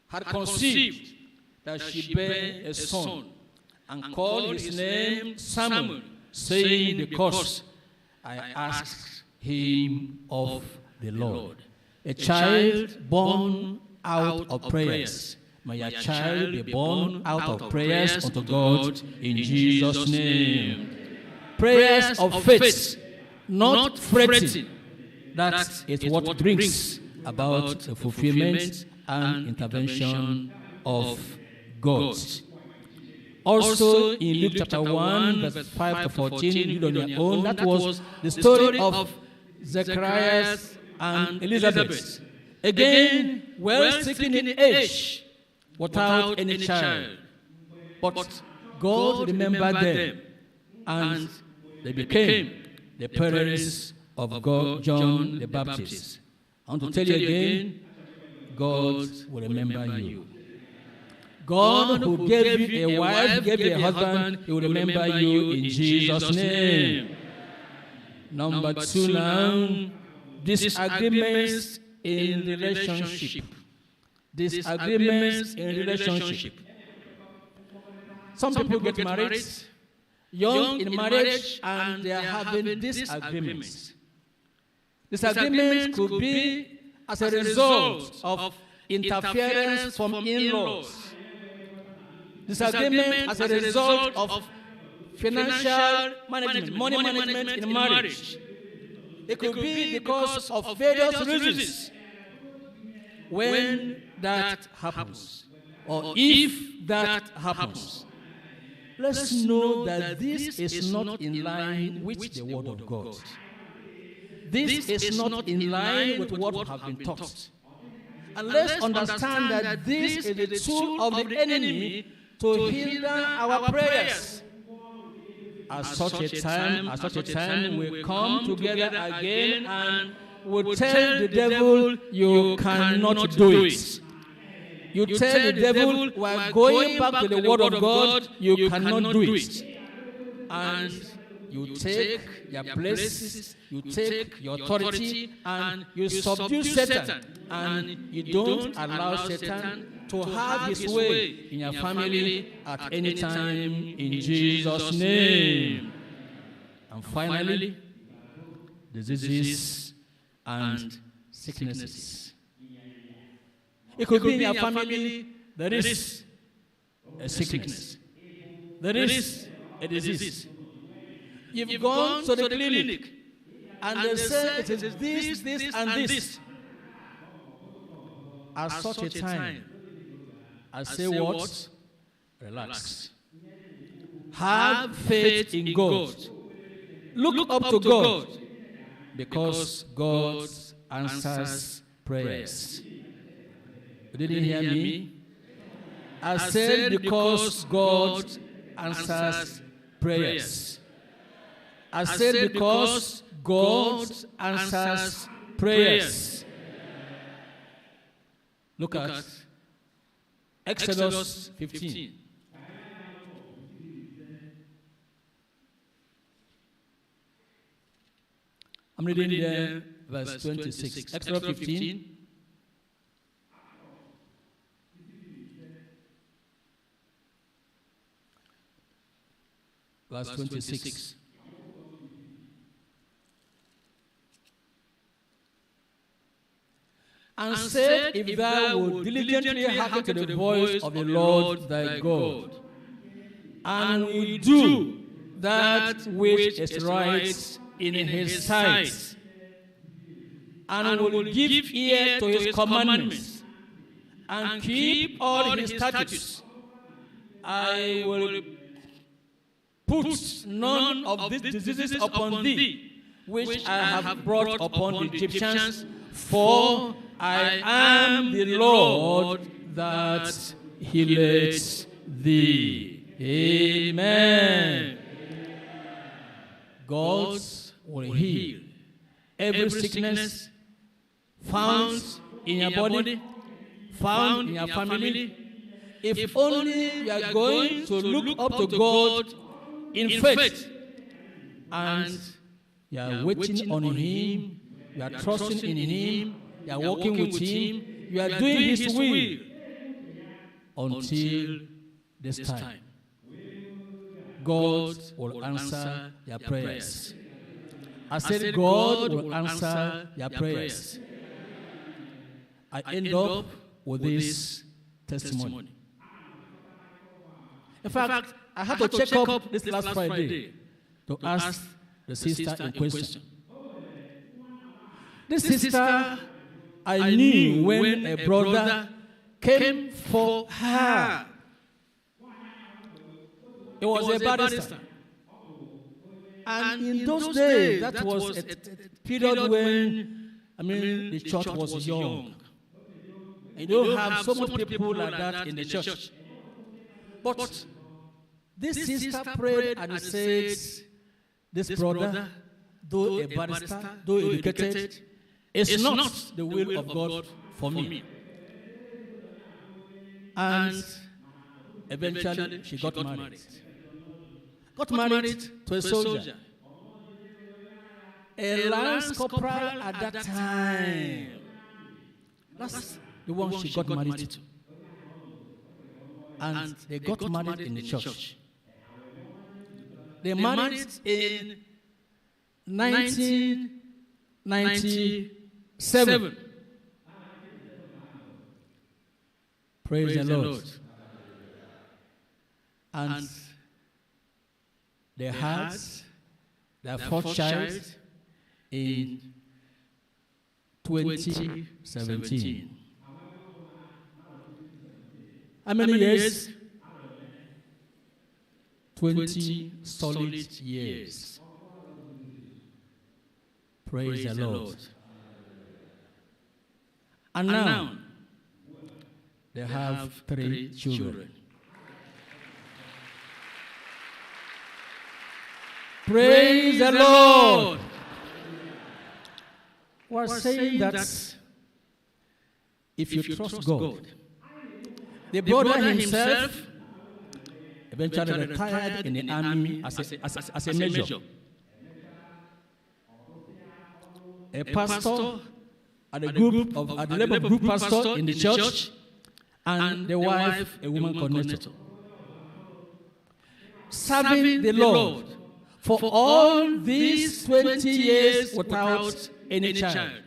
had conceived, that she bare a son, and called his name Samuel, saying, because I asked him of the Lord. A child born out of prayers. May your child be born out of prayers unto God in Jesus' name. Prayers of faith, not fretting. That is what brings about the fulfillment and intervention of God. Also in Luke chapter 1, verse 5 to 14, read on your own. That was the story of Zacharias and Elizabeth. Again, well stricken in age, without any child. But God remembered them, and they became the parents of God, John the Baptist. I want to tell you again, God will remember you. God who gave you a wife, gave you a husband, he will remember you in Jesus' name. Number 2 now, disagreements in relationship. Disagreements in relationship. Some people get married, young in marriage, and they are having disagreements. Disagreements could be as a result of interference from in-laws. Disagreement as a result of financial management, money management in marriage. It could be because of various reasons. When that happens, or if that happens, let's know that this is not in line with the Word of God. This is not in line with what we have been taught. And let's understand that this is the tool of the enemy to hinder our prayers. At such a time, we come together again and we tell the devil, you cannot do it. You tell the devil, we are going back to the Word of God, you cannot do it. And you take your places, you take your authority, and you subdue Satan. And you don't allow Satan to have his way in your family at any time in Jesus' name. And finally, diseases and sicknesses. It could be in your family, there is a sickness. There is a disease. You've gone to the clinic, and they say it is this, and this. At such a time, I say what? Relax. Have faith in God. Look up to God, because God answers prayers. You didn't hear me? I said because God answers prayers. I said because God answers prayers. Look at Exodus 15. I'm reading there verse 26. Exodus 15. Verse 26. And said, if thou wilt diligently hearken to the voice of the Lord thy God, and will do that which is right in his sight, and will give ear to his commandments, and keep all his statutes, I will put none of these diseases upon thee, which I have brought upon the Egyptians, for I am the Lord that healeth thee. Amen. God will heal every sickness found in your body, found in your family. If only you are going to look up to God in faith, and you are waiting on Him, you are trusting in Him, you are walking with Him, you are doing His will until this time. God will answer your prayers. I said God will answer your prayers. I end up with this testimony. In fact, I had to check up this last Friday to ask the sister in question. This sister, I knew when a brother came for her. It was a barrister. And in those days, that was a period when, the church was young. And you don't have so much people like that in the church. But this sister prayed and said, this brother, though a barrister, though educated, is not the will of God for me. And eventually she got married. Got married to a soldier. A lance corporal at that time. That's the one she got married to. And they got married in the church. They married in 1997. Praise the Lord. And they had their fourth child in 2017. How many years? 20 solid years. Praise the Lord. And now, they have 3 children. Praise the Lord. We're saying that if you trust God, the brother himself eventually retired in the army as a major. A pastor at the level of group pastor in the church, and the wife a woman coordinator. Serving the Lord for all these 20 years without any child.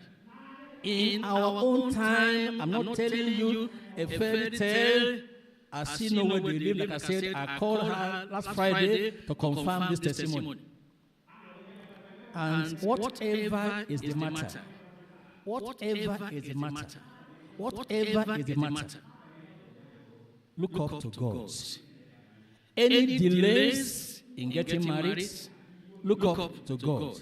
In our own time, I'm not telling you a fairy tale. I see no where they live. Like I said, I called her last Friday to confirm this testimony. And whatever is the matter, whatever is the matter, whatever is the matter, look up to God. Any delays in getting married, look up to God.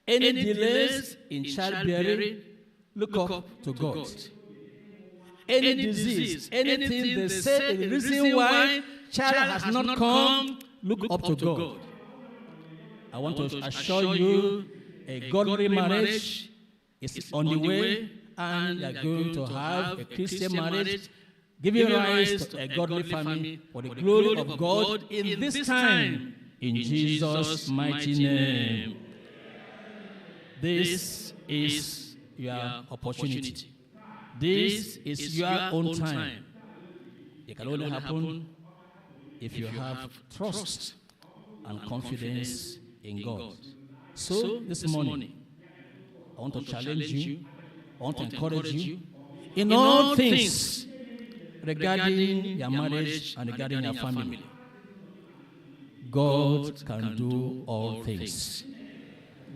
Any delays in childbearing, look up to God. Any disease, anything they say the reason why child has not come, look up to God. I want to assure you, a godly marriage is on the way, and you are going to have a Christian marriage, giving rise to a godly family for the glory of God in this time, in Jesus' mighty name. This is your opportunity. This is your own time. It can only happen if you have trust and confidence in God. So this morning, I want to challenge you, I want to encourage you in all things regarding your marriage and regarding your family. God can do all things.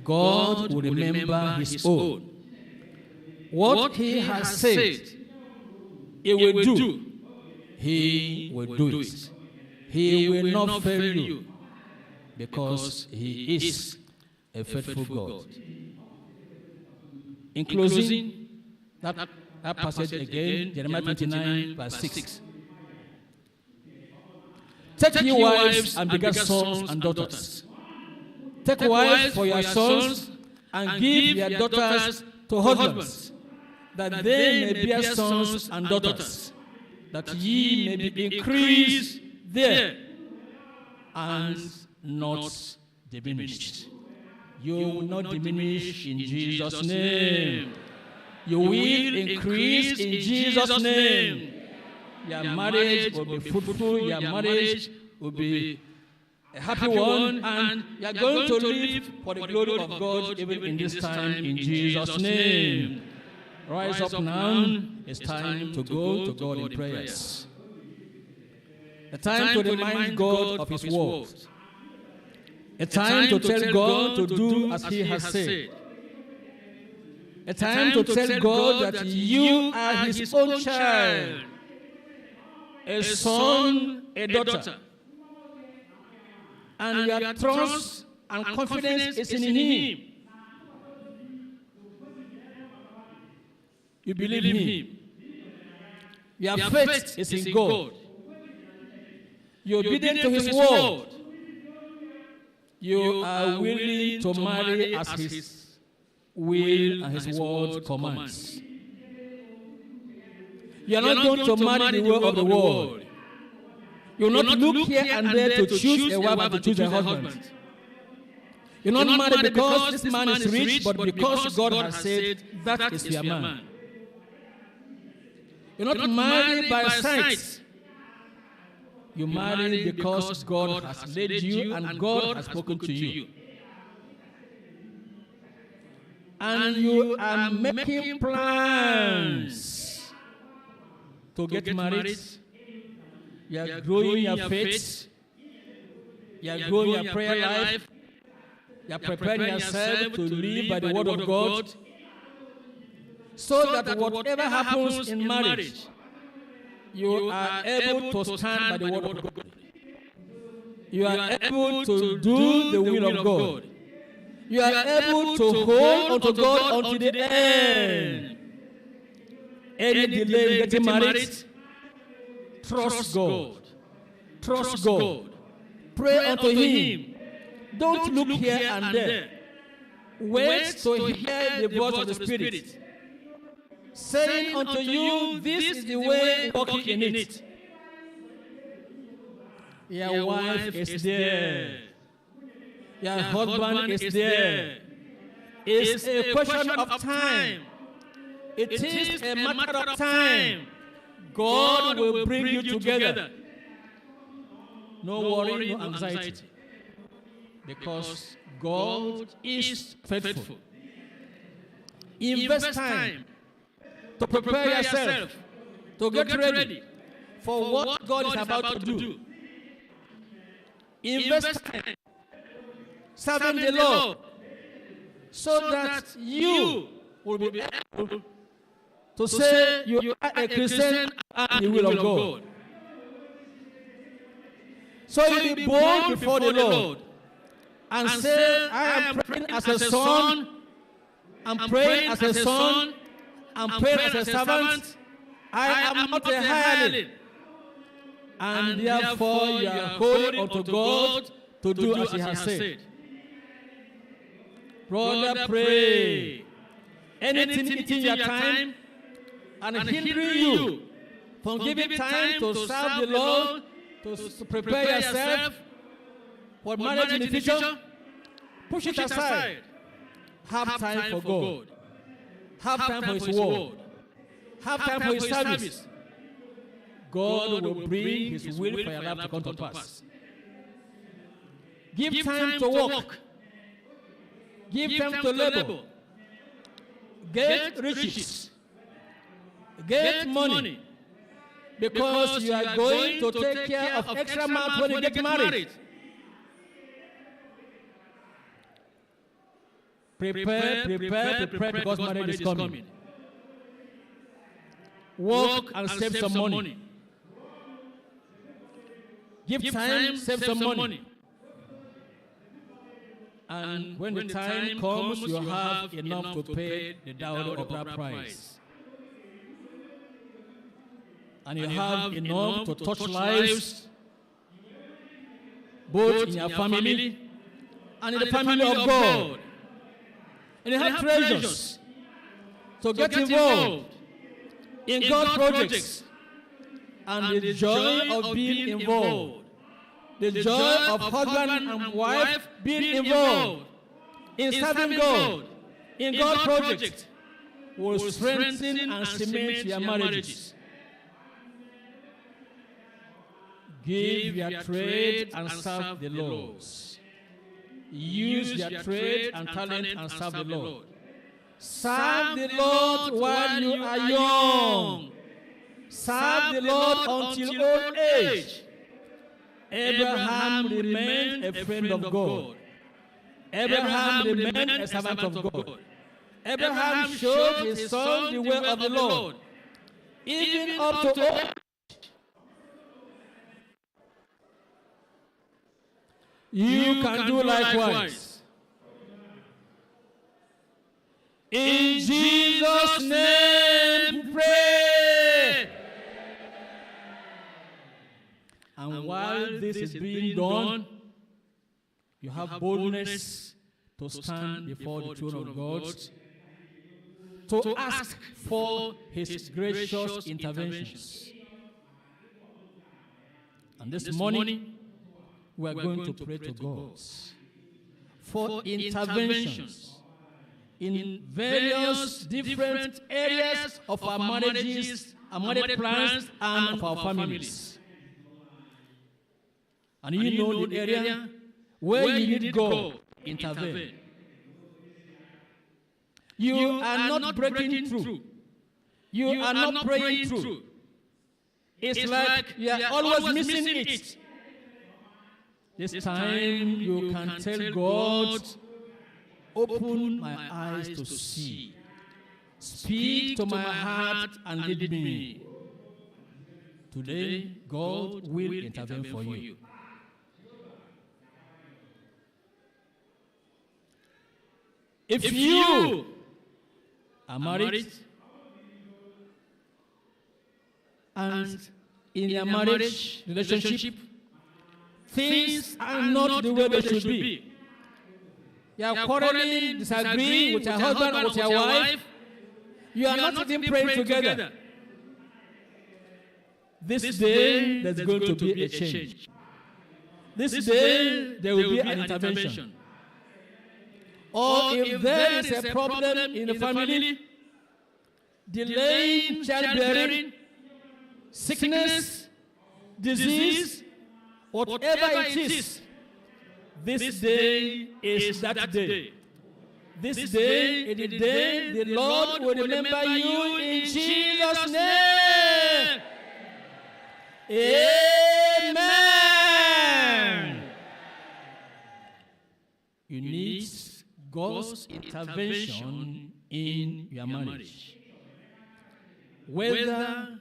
God will remember his own. What he has said, he will do. He will do it. He will not fail you, because he is a faithful God. In closing, that passage again, Jeremiah 29, verse 6. Take ye wives and beget sons and daughters. Take wives for your sons and give your daughters to husbands, that they may bear sons and daughters, that ye may be increased there and not diminished. You will not diminish in Jesus' name. You will increase in Jesus' name. Your marriage will be fruitful. Your marriage will be a happy one, and you are going to live for the glory of God even in this time, in Jesus' name. Rise up now. It's time to go to God in prayers. A time to remind God of his word. A time to tell God to do as he has said. A time to tell God that you are his own child, a son, a daughter, and your trust and confidence is in him. You believe in him. Your faith is in God. You're obedient to his word. you are willing to marry as his will and his word commands. You are not going to marry the way of the world. You will not look here and there to choose a wife and to choose a husband. You will not marry because this man is rich, but because God has said that is your man. You will not marry by sight. You marry because God has led you and God has spoken to you. And you are making plans to get married. You are growing your faith. You are growing your prayer life. You are preparing yourself to live by the word of God, so that whatever happens in marriage, you are able to stand by the word of God. You are able to do the will of God. You are able to hold onto God until the end. Any delay in getting married, trust God. Trust God. Pray unto Him. Don't look here and there. Wait to hear the voice of the Spirit, saying unto you, this is the way, walking in it. Your wife is there. Your husband is there. It's a question of time. It is a matter of time. God will bring you together. No worry, no anxiety. Because God is faithful. Invest time to prepare yourself, to get ready for what God is about to do. Invest time serving the Lord, so that you will be able to say you are a Christian and the will of God. So you be bold before the Lord and say, I am praying as a son, I'm praying as a son, I'm praying as a servant, I am not a hireling. And therefore you are holding unto God to do as He has said. Brother, pray. Anything eating your time and hindering you from giving time to serve the Lord, to prepare yourself for marriage in the future, push it aside. Have time for God. Have time for His word. Have time for His service. God will bring His will for your life to come to pass. Give time to work. Give time to labor. Get riches. Get money. Because you are going to take care of extra months when you get married. Prepare, because marriage is coming. Work and save some money. Give time, save some money. And when the time comes, you have enough to pay the dowry of that price. And you have enough to touch lives, both in your family and in the family of God. And you have treasures to get involved in God's projects. And the joy of being involved, the joy of husband and wife being involved in serving God, in God's project, will strengthen and cement your marriages. Give your trade and serve the Lord. Use your trade and talent and serve the Lord. Serve the Lord while you are young. Serve the Lord until old age. Abraham remained a friend of God. Abraham remained a servant of God. Abraham showed his son the way of the Lord, even up to old age. You can do likewise. In Jesus' name, pray. And while this is being done, You have boldness to stand before the throne of God, to ask for His gracious interventions. And this morning, we are going to pray to God for interventions in various different areas of our marriages, our marriage plans, and of our families. And you know the area where you need God intervene. You are not breaking through. You are not praying through. It's like you are always missing it. This time you can tell God, open my eyes to see. Speak to my heart and lead me. Today, God will intervene for you. If you are married and in your marriage relationship, things are not the way they should be. You are quarreling, disagreeing with your husband or with your wife. You are not even praying together. This day, there's going to be a change. This day, there will be an intervention. Or if there is a problem in the family, delaying childbearing, sickness, disease, whatever it is, this day is that day. This day is the day the Lord will remember you in Jesus' name. Amen. You need God's intervention in your marriage. Whether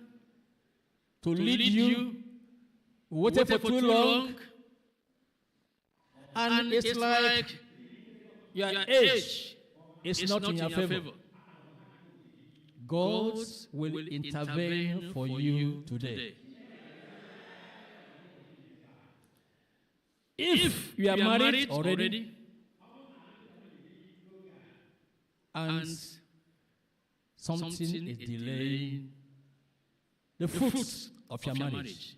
to lead you, waited for too long, and it's like your age is not in your favor. God will intervene for you today. If you are married already, and something is delaying the fruits of your marriage,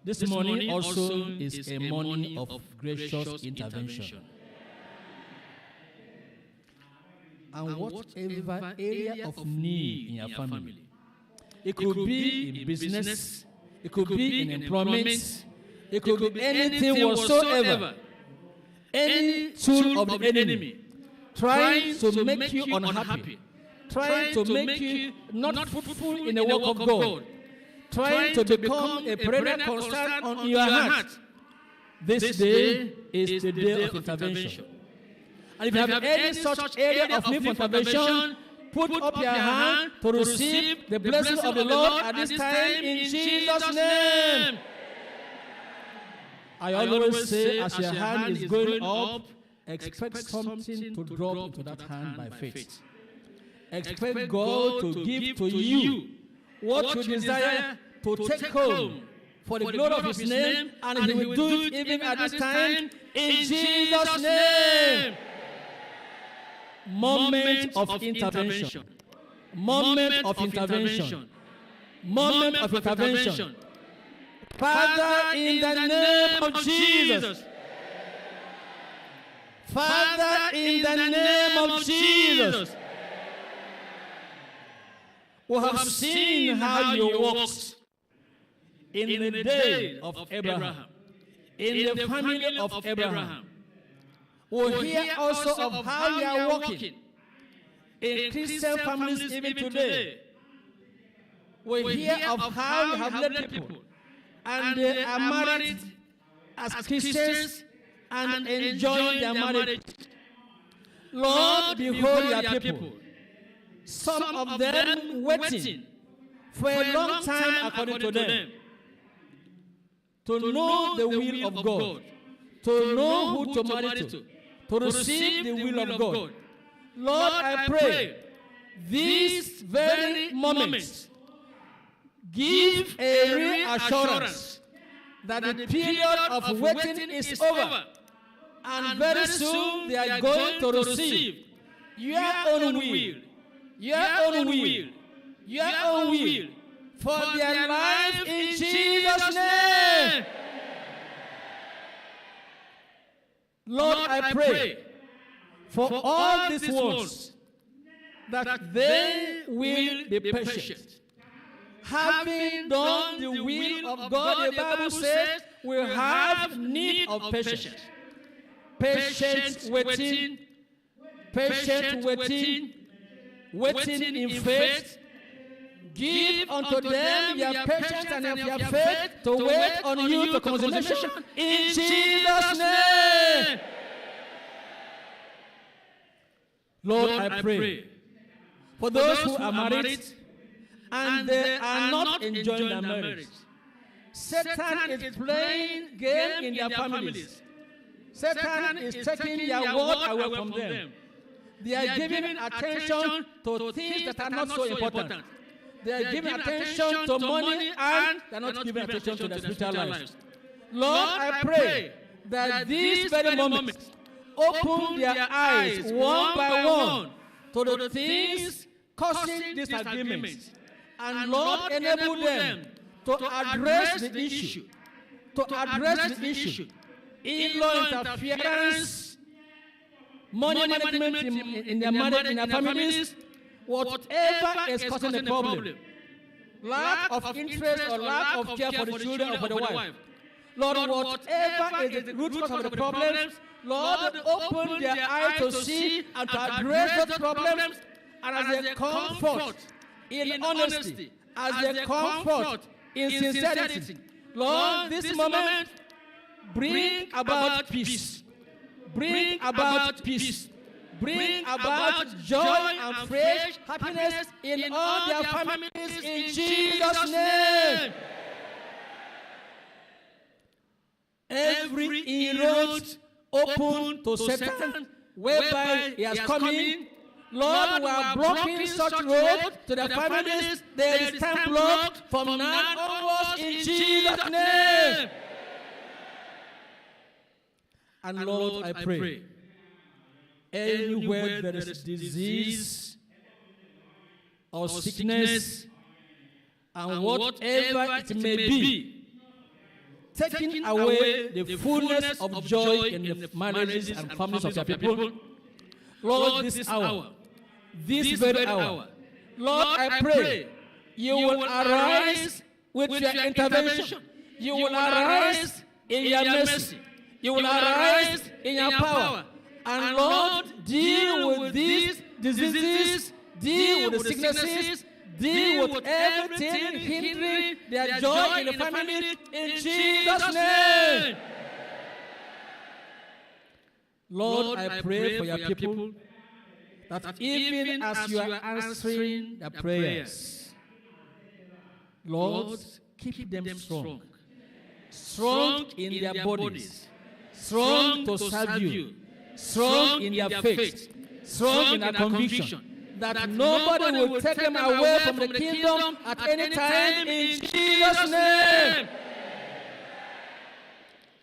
this morning also is a morning of gracious intervention. And whatever area of need in your family, it could be in business, it could be in employment, it could be anything whatsoever, any tool of the enemy trying to make you unhappy, trying to make you not fruitful in the work of God, trying to become a perennial concern on your heart. This day is the day of intervention. And if you have any such area of need for intervention, put up your hand to receive the blessing of the Lord at this time in Jesus' name. I always say, as your hand is going up, expect something to drop into that hand by faith. Expect God to give to you what you desire to take home for the glory of His name, and He will do it even at this time in Jesus' name. Moment of intervention. Moment of intervention. Moment of intervention. Father, in the name of Jesus. Father, in the name of Jesus. We have seen how you walked in the day of Abraham, in the family of Abraham. We hear also of how you are walking in Christian families even today. We hear of how you have led people and they are married as Christians and enjoying their marriage. Lord, behold your people. Some of them waiting for a long time according to them, to know the will of God, to know who to marry to receive the will of God. Lord, I pray, these very moments, give a reassurance that the period of waiting is over, and very soon they are going to receive your own will, your own will, your own will for their life in Jesus' name. Lord, I pray for all these ones that they will be patient. Having done the will of God, the Bible says we have need of patience. Patient waiting, patient waiting, waiting in faith. Give unto them your patience and your faith to wait on you to consummation in Jesus' name. Lord, I pray for those who are married and they are not enjoying their marriage. Satan is playing game in their families. Satan is taking their word away from them. They are giving attention to things that are not so important. They are giving attention to money and they are not giving attention to their spiritual lives. Lord, I pray that this very moment open their eyes one by one to the things causing disagreements. And Lord, enable them to address the issue, in-law interference, money management in their marriage, in their families, whatever is causing the problem, lack of interest or lack of care for the children or for the wife. Lord, whatever is the root cause of the problems, Lord, open their eyes to see and to address those problems, and as they come forth in honesty, as they come forth in sincerity, Lord, this moment, bring about peace. Bring about peace. Bring about joy and fresh happiness in all their families in Jesus' name. Every inroad open to Satan, whereby he has come in, Lord, we are blocking such road to the families. There is time blocked from now onwards in Jesus' name. And Lord, I pray, anywhere there is disease or sickness, and whatever it may be, taking away the fullness of joy in the marriages and families of your people, Lord, this hour, this very hour, Lord, I pray you will arise with your intervention. You will arise in your mercy. You will arise in your power. And Lord, deal with these diseases, deal with the sicknesses, deal with everything hindering their joy in the family in Jesus' name. Lord, I pray for your people that even as you are answering their prayers, Lord, keep them strong. Strong in their bodies, strong to serve you, strong in their faith, strong in their conviction, that nobody will take them away from the kingdom at any time in Jesus' name.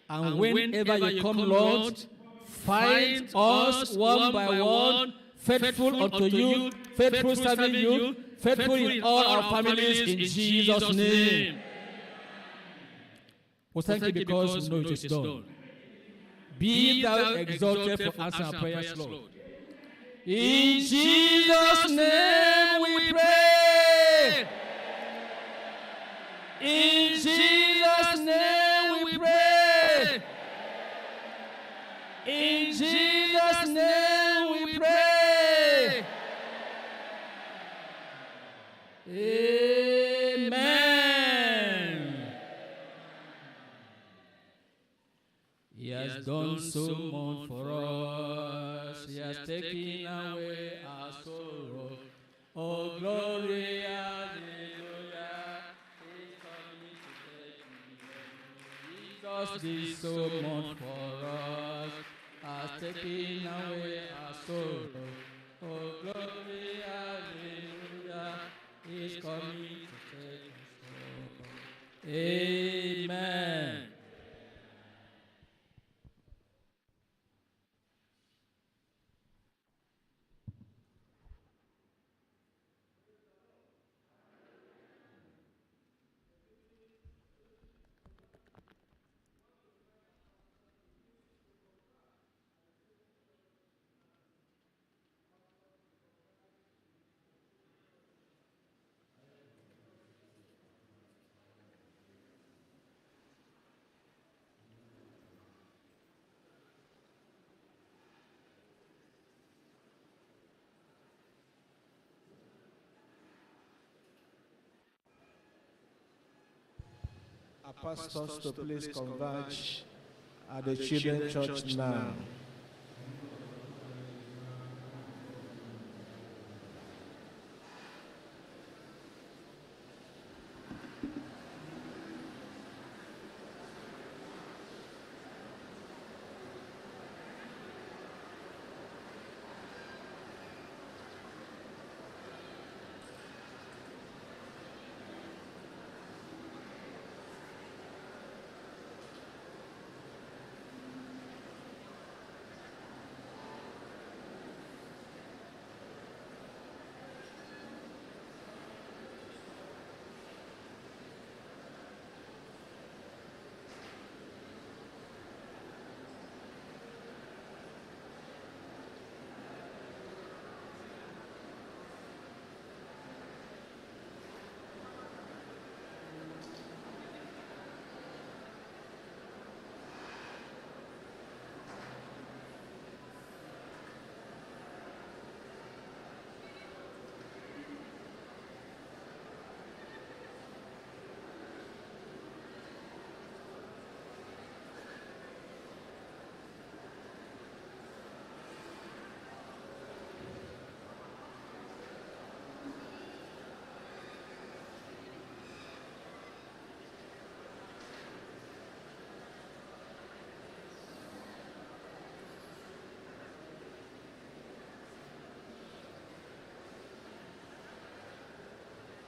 And whenever you come, Lord, find us one by one, faithful unto you, faithful serving you, faithful in all our families in Jesus' name. Well, thank you because we know it is done. Be thou exalted for answering our prayers, Lord. In Jesus' name we pray. In Jesus' name we pray. In Jesus' name we pray. Amen. He has done so much for us. He has taken away our sorrow. Oh, glory, hallelujah. Jesus did so much for us. Has taken away our sorrow. Oh, glory, hallelujah. He's coming to take us home. Amen. pastors to please converge at the children's church now.